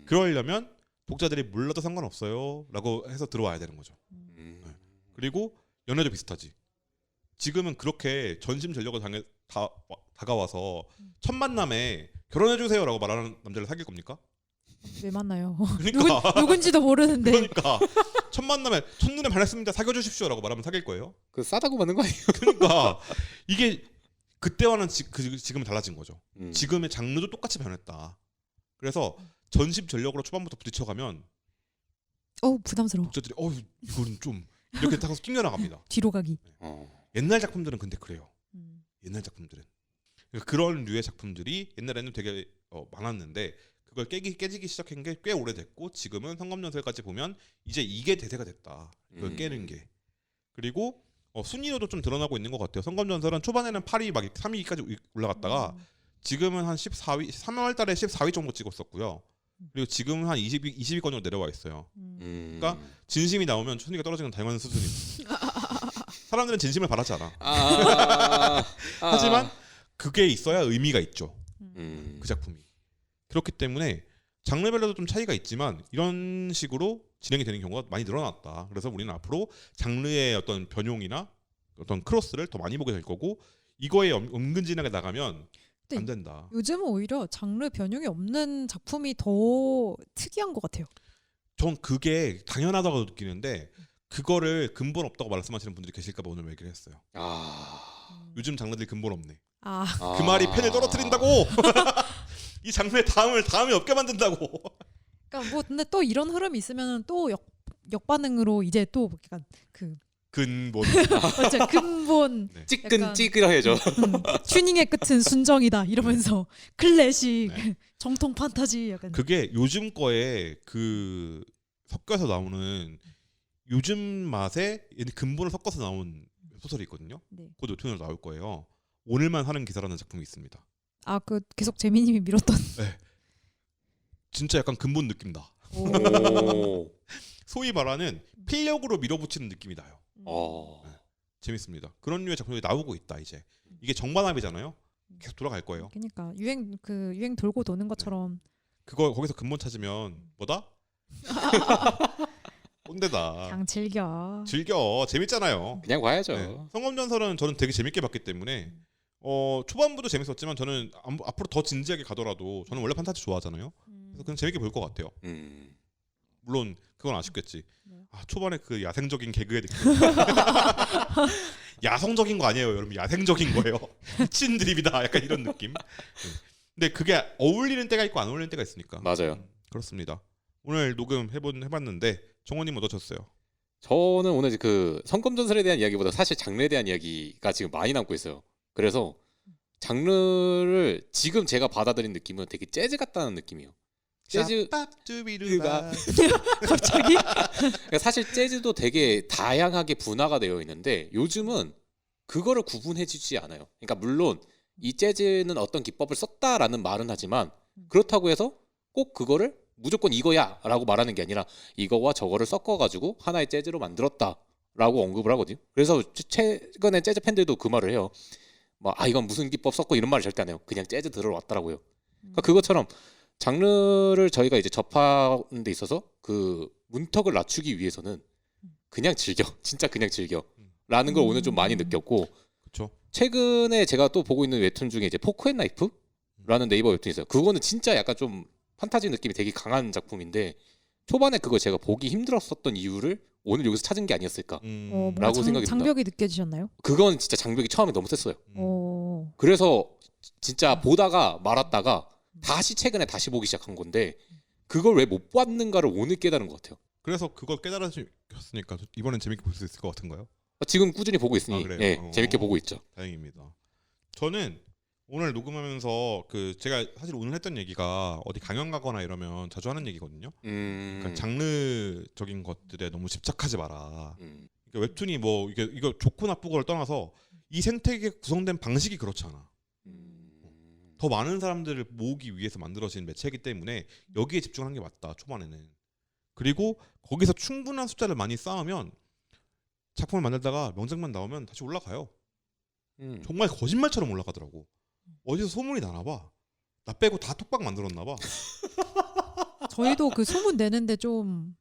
그러려면 독자들이 몰라도 상관없어요라고 해서 들어와야 되는 거죠. 음. 그리고 연애도 비슷하지. 지금은 그렇게 전심전력을 다가와서 첫 만남에 결혼해주세요라고 말하는 남자를 사귈 겁니까? 왜 만나요? 그러니까 누군지도 모르는데. 그러니까 첫 만남에 첫눈에 반했습니다. 사귀어주십시오라고 말하면 사귈 거예요? 그 싸다고 받는 거 아니에요? 그러니까 이게 그때와는 지금은 달라진 거죠. 음. 지금의 장르도 똑같이 변했다. 그래서 전심전력으로 초반부터 부딪혀가면 부담스러워. 독자들이 이거는 좀 이렇게 타서 튕겨나갑니다. 뒤로 가기. 옛날 작품들은 근데 그래요. 음. 옛날 작품들은 그러니까 그런 류의 작품들이 옛날에는 되게 많았는데 그걸 깨지기 시작한 게 꽤 오래됐고 지금은 성검전설까지 보면 이제 이게 대세가 됐다. 그걸 깨는 게. 그리고 순위로도 좀 드러나고 있는 것 같아요. 성검전설은 초반에는 8위 막 3위까지 올라갔다가 지금은 한 14위 3월 달에 14위 정도 찍었었고요. 그리고 지금은 한 20위권으로 내려와 있어요. 그러니까 진심이 나오면 순위가 떨어지는 당연한 수준입니다. 사람들은 진심을 바라지 않아. 하지만 그게 있어야 의미가 있죠. 그 작품이. 그렇기 때문에 장르별로도 좀 차이가 있지만 이런 식으로 진행이 되는 경우가 많이 늘어났다. 그래서 우리는 앞으로 장르의 어떤 변용이나 어떤 크로스를 더 많이 보게 될 거고 이거에 은근진하게 나가면 안 된다. 요즘은 오히려 장르 변형이 없는 작품이 더 특이한 것 같아요. 전 그게 당연하다고 느끼는데 그거를 근본 없다고 말씀하시는 분들이 계실까 봐 오늘 얘기를 했어요. 요즘 장르들이 근본 없네. 그 말이 팬을 떨어뜨린다고. 이 장르의 다음이 없게 만든다고. 그러니까 뭐 근데 또 이런 흐름이 있으면 또 역반응으로 이제 또 약간 그 근본. 맞죠. 근본 네. 찌끈찌끈해져. 튜닝의 끝은 순정이다 이러면서 클래식 정통 판타지 약간 그게 요즘 거에 그 섞여서 나오는 요즘 맛에 근본을 섞어서 나온 소설이 있거든요. 네. 곧 웹툰으로 나올 거예요. 오늘만 하는 기사라는 작품이 있습니다. 그 계속 재민님이 밀었던 진짜 약간 근본 느낌다. 오. 소위 말하는 필력으로 밀어붙이는 느낌이 나요. 재밌습니다. 그런 류의 작품이 나오고 있다 이제. 이게 정반합이잖아요. 계속 돌아갈 거예요. 그러니까 유행 돌고 도는 것처럼 거기서 근본 찾으면 뭐다? 꼰대다. 그냥 즐겨. 재밌잖아요. 그냥 봐야죠. 네. 성검전설은 저는 되게 재밌게 봤기 때문에 초반부도 재밌었지만 저는 앞으로 더 진지하게 가더라도 저는 원래 판타지 좋아하잖아요. 그래서 그냥 재밌게 볼 것 같아요. 물론 그건 아쉽겠지. 초반에 그 야생적인 개그의 느낌. 야성적인 거 아니에요, 여러분. 야생적인 거예요. 미친 드립이다. 약간 이런 느낌. 근데 그게 어울리는 때가 있고 안 어울리는 때가 있으니까. 맞아요. 그렇습니다. 오늘 녹음 해봤는데 정원님 어떠셨어요? 저는 오늘 그 성검전설에 대한 이야기보다 사실 장르에 대한 이야기가 지금 많이 남고 있어요. 그래서 장르를 지금 제가 받아들인 느낌은 되게 재즈 같다는 느낌이에요. 재즈 갑자기 그러니까 사실 재즈도 되게 다양하게 분화가 되어 있는데 요즘은 그거를 구분해주지 않아요. 그러니까 물론 이 재즈는 어떤 기법을 썼다라는 말은 하지만 그렇다고 해서 꼭 그거를 무조건 이거야라고 말하는 게 아니라 이거와 저거를 섞어가지고 하나의 재즈로 만들었다라고 언급을 하거든요. 그래서 최근에 재즈 팬들도 그 말을 해요. 이건 무슨 기법 썼고 이런 말을 절대 안 해요. 그냥 재즈 들어왔더라고요. 그러니까 그것처럼 장르를 저희가 이제 접하는 데 있어서 그 문턱을 낮추기 위해서는 그냥 즐겨. 진짜 그냥 즐겨. 라는 걸 오늘 좀 많이 느꼈고 그렇죠. 최근에 제가 또 보고 있는 웹툰 중에 이제 포크앤나이프라는 네이버 웹툰이 있어요. 그거는 진짜 약간 좀 판타지 느낌이 되게 강한 작품인데 초반에 그거 제가 보기 힘들었었던 이유를 오늘 여기서 찾은 게 아니었을까. 뭔가 라고 생각이 장벽이 느껴지셨나요? 그건 진짜 장벽이 처음에 너무 셌어요. 오. 그래서 진짜 보다가 말았다가 다시 최근에 다시 보기 시작한 건데 그걸 왜 못 봤는가를 오늘 깨달은 것 같아요. 그래서 그걸 깨달으셨으니까 이번엔 재밌게 볼 수 있을 것 같은가요? 지금 꾸준히 보고 있으니 그래요? 예, 재밌게 보고 있죠. 다행입니다. 저는 오늘 녹음하면서 제가 사실 오늘 했던 얘기가 어디 강연 가거나 이러면 자주 하는 얘기거든요. 그러니까 장르적인 것들에 너무 집착하지 마라. 그러니까 웹툰이 뭐 이거 좋고 나쁘고를 떠나서 이 생태계 구성된 방식이 그렇잖아. 더 많은 사람들을 모으기 위해서 만들어진 매체이기 때문에 여기에 집중하는 게 맞다. 초반에는. 그리고 거기서 충분한 숫자를 많이 쌓으면 작품을 만들다가 명작만 나오면 다시 올라가요. 정말 거짓말처럼 올라가더라고. 어디서 소문이 나나 봐. 나 빼고 다 톡방 만들었나 봐. 저희도 그 소문 내는데 좀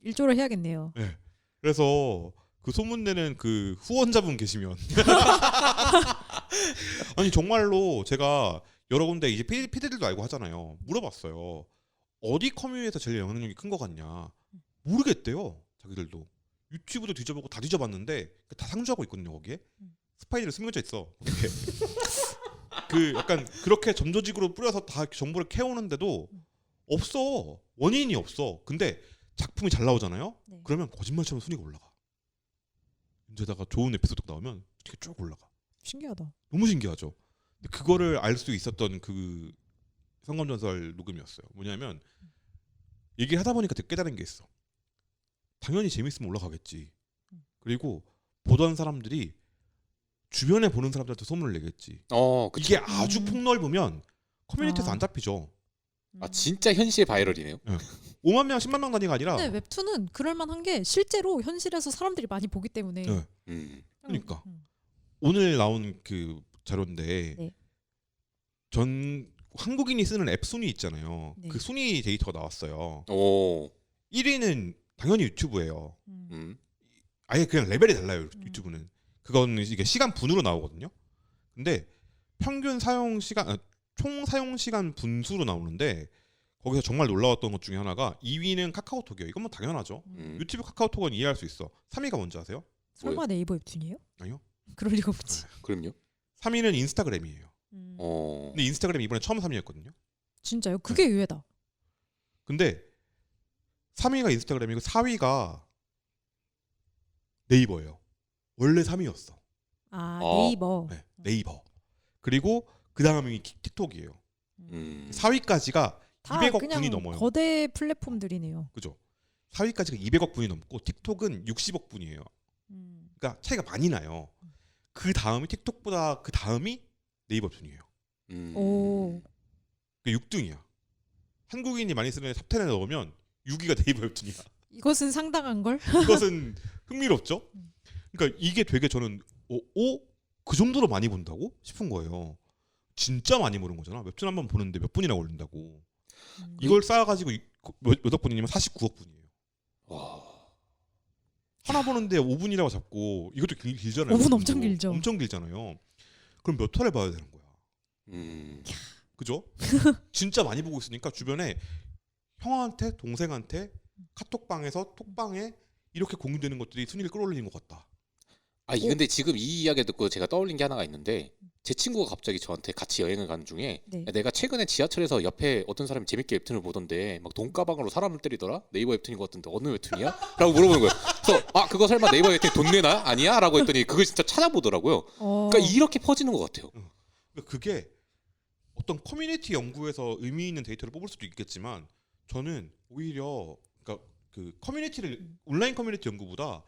일조를 해야겠네요. 네. 그래서 그 소문내는 그 후원자분 계시면 아니 정말로 제가 여러 군데 이제 PD들도 알고 하잖아요. 물어봤어요. 어디 커뮤니티에서 제일 영향력이 큰 것 같냐. 모르겠대요. 자기들도. 유튜브도 뒤져보고 다 뒤져봤는데 다 상주하고 있거든요. 거기에 스파이들이 숨겨져 있어. 어떻게? 그 약간 그렇게 점조직으로 뿌려서 다 정보를 캐오는데도 없어. 원인이 없어. 근데 작품이 잘 나오잖아요. 네. 그러면 거짓말처럼 순위가 올라가. 이제다가 좋은 에피소드 나오면 이렇게 쭉 올라가. 신기하다. 너무 신기하죠. 근데 그거를 알 수 있었던 그 성검전설 녹음이었어요. 뭐냐면 얘기를 하다 보니까 되게 깨달은 게 있어. 당연히 재밌으면 올라가겠지. 그리고 보던 사람들이 주변에 보는 사람들한테 소문을 내겠지. 그쵸. 이게 아주 폭넓으면 커뮤니티에서 아. 안 잡히죠. 아 진짜 현실 바이럴이네요. 5만 명, 10만 명 단위가 아니라. 근데 웹툰은 그럴만한 게 실제로 현실에서 사람들이 많이 보기 때문에. 네. 그러니까. 음. 오늘 나온 그 자료인데 네. 전 한국인이 쓰는 앱 순위 있잖아요. 네. 그 순위 데이터가 나왔어요. 오. 1위는 당연히 유튜브예요. 음. 아예 그냥 레벨이 달라요. 유튜브는. 그건 이게 시간 분으로 나오거든요. 근데 평균 사용 시간 총 사용 시간 분수로 나오는데 거기서 정말 놀라웠던 것 중에 하나가 2위는 카카오톡이에요. 이건 뭐 당연하죠. 유튜브 카카오톡은 이해할 수 있어. 3위가 뭔지 아세요? 설마 네이버 웹툰이에요? 아니요. 그럴 리가 없지. 그럼요. 3위는 인스타그램이에요. 어. 근데 인스타그램이 이번에 처음 3위였거든요. 진짜요? 그게 의외다. 근데 3위가 인스타그램이고 4위가 네이버예요. 원래 3위였어. 아 어. 네이버. 네, 네이버. 그리고 그 다음이 틱톡이에요. 4위까지가 다 200억 그냥 분이 넘어요. 거대 플랫폼들이네요. 그죠? 4위까지가 200억 분이 넘고 틱톡은 60억 분이에요. 그러니까 차이가 많이 나요. 그 다음이 틱톡보다 그 다음이 네이버 웹툰이에요. 오. 그 6등이야. 한국인이 많이 쓰는 탑 10에 넣으면 6위가 네이버 웹툰이야. 이것은 상당한 걸? 이것은 흥미롭죠? 그러니까 이게 되게 저는 그 정도로 많이 본다고 싶은 거예요. 진짜 많이 보는 거잖아. 웹툰 한 번 보는데 몇 분이나 걸린다고. 이걸 쌓아가지고 몇억 분이냐면 49억 분이에요. 와. 하나 보는데 5분이라고 잡고 이것도 길잖아요. 5분 엄청 길죠. 엄청 길잖아요. 그럼 몇 회를 봐야 되는 거야. 그죠? 진짜 많이 보고 있으니까 주변에 형한테 동생한테 카톡방에서 톡방에 이렇게 공유되는 것들이 순위를 끌어올리는 것 같다. 아 근데 지금 이 이야기 듣고 제가 떠올린 게 하나가 있는데 제 친구가 갑자기 저한테 같이 여행을 가는 중에 네. 내가 최근에 지하철에서 옆에 어떤 사람이 재밌게 웹툰을 보던데 막 돈가방으로 사람을 때리더라? 네이버 웹툰인 것 같은데 어느 웹툰이야? 라고 물어보는 거예요. 그래서 그거 설마 네이버 웹툰 돈 내나? 아니야? 라고 했더니 그걸 진짜 찾아보더라고요. 그러니까 이렇게 퍼지는 것 같아요. 그러니까 그게 어떤 커뮤니티 연구에서 의미 있는 데이터를 뽑을 수도 있겠지만 저는 오히려 그러니까 그 커뮤니티를 온라인 커뮤니티 연구보다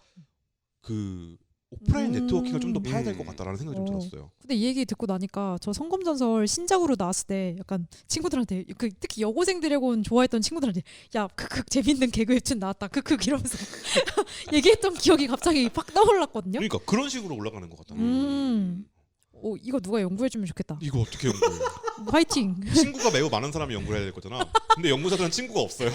그 오프라인 네트워킹을 좀 더 파야 될 것 같다라는 생각이 좀 들었어요. 근데 이 얘기 듣고 나니까 저 성검전설 신작으로 나왔을 때 약간 친구들한테 특히 여고생 드래곤 좋아했던 친구들한테 야 크크 재밌는 개그 웹툰 나왔다 크크 이러면서 얘기했던 기억이 갑자기 팍 떠올랐거든요. 그러니까 그런 식으로 올라가는 것 같다. 오 이거 누가 연구해주면 좋겠다. 이거 어떻게 연구해? 화이팅. 친구가 매우 많은 사람이 연구를 해야 될 거잖아. 근데 연구자들은 친구가 없어요.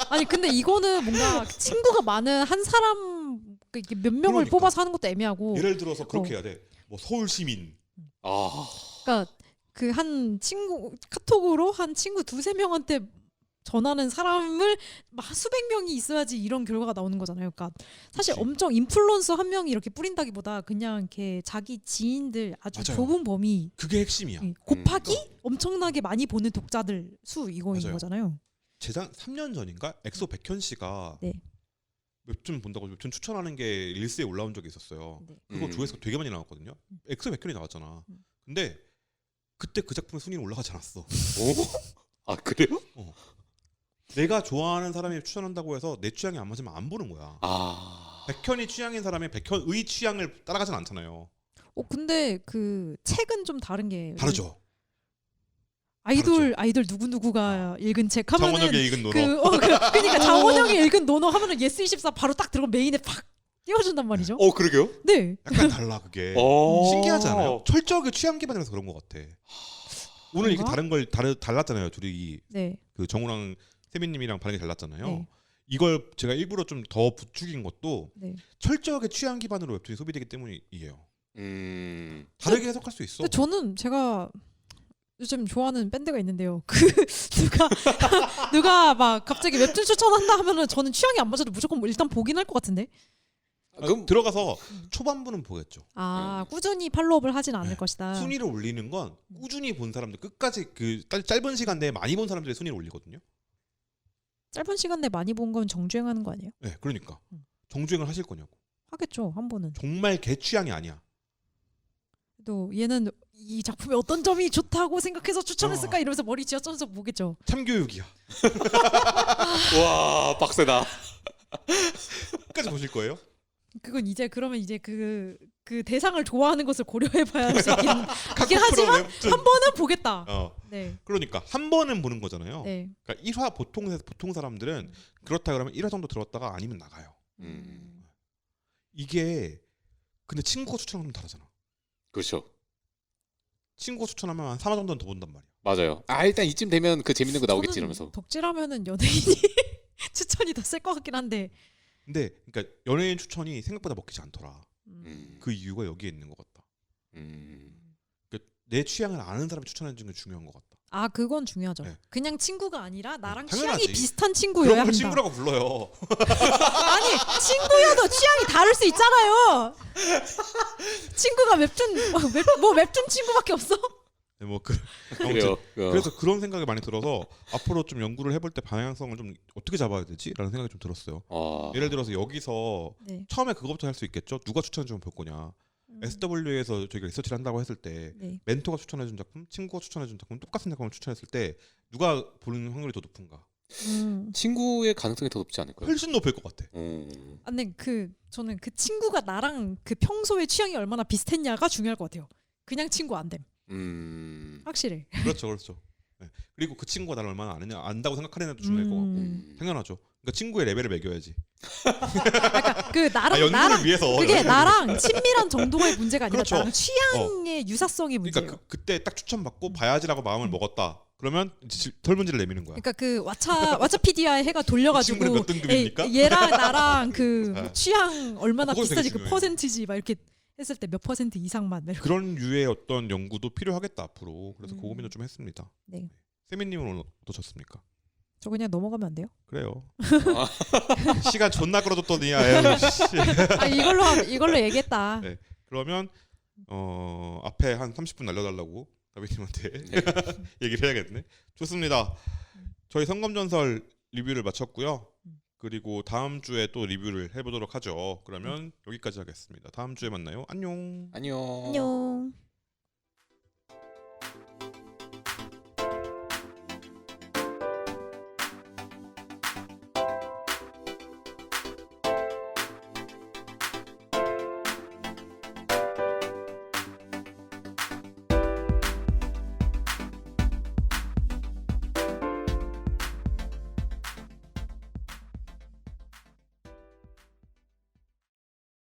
아니 근데 이거는 뭔가 친구가 많은 한 사람 이렇게 몇 명을 그러니까. 뽑아서 하는 것도 애매하고. 예를 들어서 그렇게 해야 돼. 뭐 서울 시민. 그러니까 그 한 친구 카톡으로 한 친구 두세 명한테 전하는 사람을 막 수백 명이 있어야지 이런 결과가 나오는 거잖아요. 그러니까 사실 그치. 엄청 인플루언서 한 명이 이렇게 뿌린다기보다 그냥 이렇게 자기 지인들 아주 맞아요. 좁은 범위 그게 핵심이야. 곱하기 엄청나게 많이 보는 독자들 수 이거인 맞아요. 거잖아요. 재작 3년 전인가 엑소 백현 씨가 네. 웹툰 본다고 웹툰 추천하는 게 릴스에 올라온 적이 있었어요. 네. 그거 조회수가 되게 많이 나왔거든요. 엑소 백현이 나왔잖아. 근데 그때 그 작품의 순위는 올라가지 않았어. 아 그래요? 내가 좋아하는 사람이 추천한다고 해서 내 취향이 안 맞으면 안 보는 거야. 아. 백현이 취향인 사람이 백현의 취향을 따라가진 않잖아요. 근데 그 책은 좀 다른 게 다르죠. 아이돌 누구 누구가 읽은 책 하면은 장원혁이 읽은 노너. 그러니까 장원영이 읽은 노너 하면은 예스24 바로 딱 들어가 메인에 팍 띄워준단 말이죠. 그러게요. 네. 약간 달라 그게. 신기하지 않아요? 철저하게 취향 기반이라서 그런 것 같아. 오늘 이렇게 그런가? 다른 걸 달랐잖아요. 둘이 네. 그 정우랑 세민님이랑 반응이 달랐잖아요. 네. 이걸 제가 일부러 좀 더 부추긴 것도 네. 철저하게 취향 기반으로 웹툰이 소비되기 때문이에요. 음. 다르게 해석할 수 있어. 근데 저는 제가 요즘 좋아하는 밴드가 있는데요. 그 누가 막 갑자기 웹툰 추천한다 하면은 저는 취향이 안 맞아도 무조건 일단 보긴 할 것 같은데. 그럼 들어가서 초반부는 보겠죠. 꾸준히 팔로우업을 하진 않을 네. 것이다. 순위를 올리는 건 꾸준히 본 사람들 끝까지 그 짧은 시간 내에 많이 본 사람들의 순위를 올리거든요. 짧은 시간 내에 많이 본 건 정주행하는 거 아니에요? 네, 그러니까 정주행을 하실 거냐고. 하겠죠, 한 번은. 정말 개 취향이 아니야. 또 얘는 이 작품의 어떤 점이 좋다고 생각해서 추천했을까 이러면서 머리 쥐어짜면서 보겠죠. 참교육이야. 와 빡세다. 끝까지 보실 거예요? 그건 이제 그러면 이제 그 대상을 좋아하는 것을 고려해봐야 할 수 있긴 각국 하지만 웹툰. 한 번은 보겠다. 어, 네, 그러니까 한 번은 보는 거잖아요. 네. 그러니까 1화 보통 사람들은 그렇다 그러면 1화 정도 들었다가 아니면 나가요. 이게 근데 친구가 추천하면 다르잖아. 그렇죠. 친구가 추천하면 한 3화 정도는 더 본단 말이야. 맞아요. 일단 이쯤 되면 그 재밌는 거 나오겠지 저는 이러면서. 덕질하면은 연예인이 추천이 더 셀 것 같긴 한데. 근데 그러니까 연예인 추천이 생각보다 먹히지 않더라. 음. 그 이유가 여기에 있는 것 같다. 음. 그러니까 내 취향을 아는 사람이 추천해 주는 게 중요한 것 같다. 아 그건 중요하죠. 네. 친구가 친구가 아니라 나랑 당연하지. 취향이 비슷한 친구여야 그런 걸 한다. 친구라고 불러요. 아니 친구여도 취향이 다를 수 있잖아요. 친구가 웹툰 친구밖에 없어? 네, 뭐 그, 그래요. 아무튼 그래서 그런 생각이 많이 들어서 앞으로 좀 연구를 해볼 때 방향성을 좀 어떻게 잡아야 되지라는 생각이 좀 들었어요. 예를 들어서 여기서 네. 처음에 그것부터 할 수 있겠죠. 누가 추천해주면 볼 거냐. SW에서 저희가 리서치를 한다고 했을 때 네. 멘토가 추천해준 작품, 친구가 추천해준 작품 똑같은 작품을 추천했을 때 누가 보는 확률이 더 높은가? 친구의 가능성이 더 높지 않을까요? 훨씬 높을 것 같아. 근데 저는 그 친구가 나랑 그 평소에 취향이 얼마나 비슷했냐가 중요할 것 같아요. 그냥 친구 안 됨. 확실해. 그렇죠. 네. 그리고 그 친구가 나를 얼마나 아느냐, 안다고 생각하는 애도 중요할 것 같고 당연하죠. 그러니까 친구의 레벨을 매겨야지. 그러니까 그 연구를 나랑 위해서. 그게 나랑 친밀한 정도의 문제가 아니라 그렇죠. 나랑 취향의 유사성이 문제예요. 그러니까 그때 딱 추천받고 봐야지라고 마음을 먹었다. 그러면 이제 설문지를 내미는 거야. 그러니까 그 왓챠피디아에 해가 돌려가지고 친구는 몇 등급입니까? 얘랑 나랑 그 아. 취향 얼마나 그거 되게 비슷하지 그 중요해요. 퍼센티지 막 이렇게 했을 때 몇 퍼센트 이상만 이렇게. 그런 류의 어떤 연구도 필요하겠다 앞으로. 그래서 그 고민을 좀 했습니다. 네. 세민님은 오늘 어떠셨습니까? 저 그냥 넘어가면 안 돼요? 그래요. 시간 존나 끌어줬더니 아유 씨. 이걸로 얘기했다. 네. 그러면 앞에 한 30분 날려달라고 다비님한테 얘기를 해야겠네. 좋습니다. 저희 성검전설 리뷰를 마쳤고요. 그리고 다음 주에 또 리뷰를 해보도록 하죠. 그러면 여기까지 하겠습니다. 다음 주에 만나요. 안녕. 안녕. 안녕.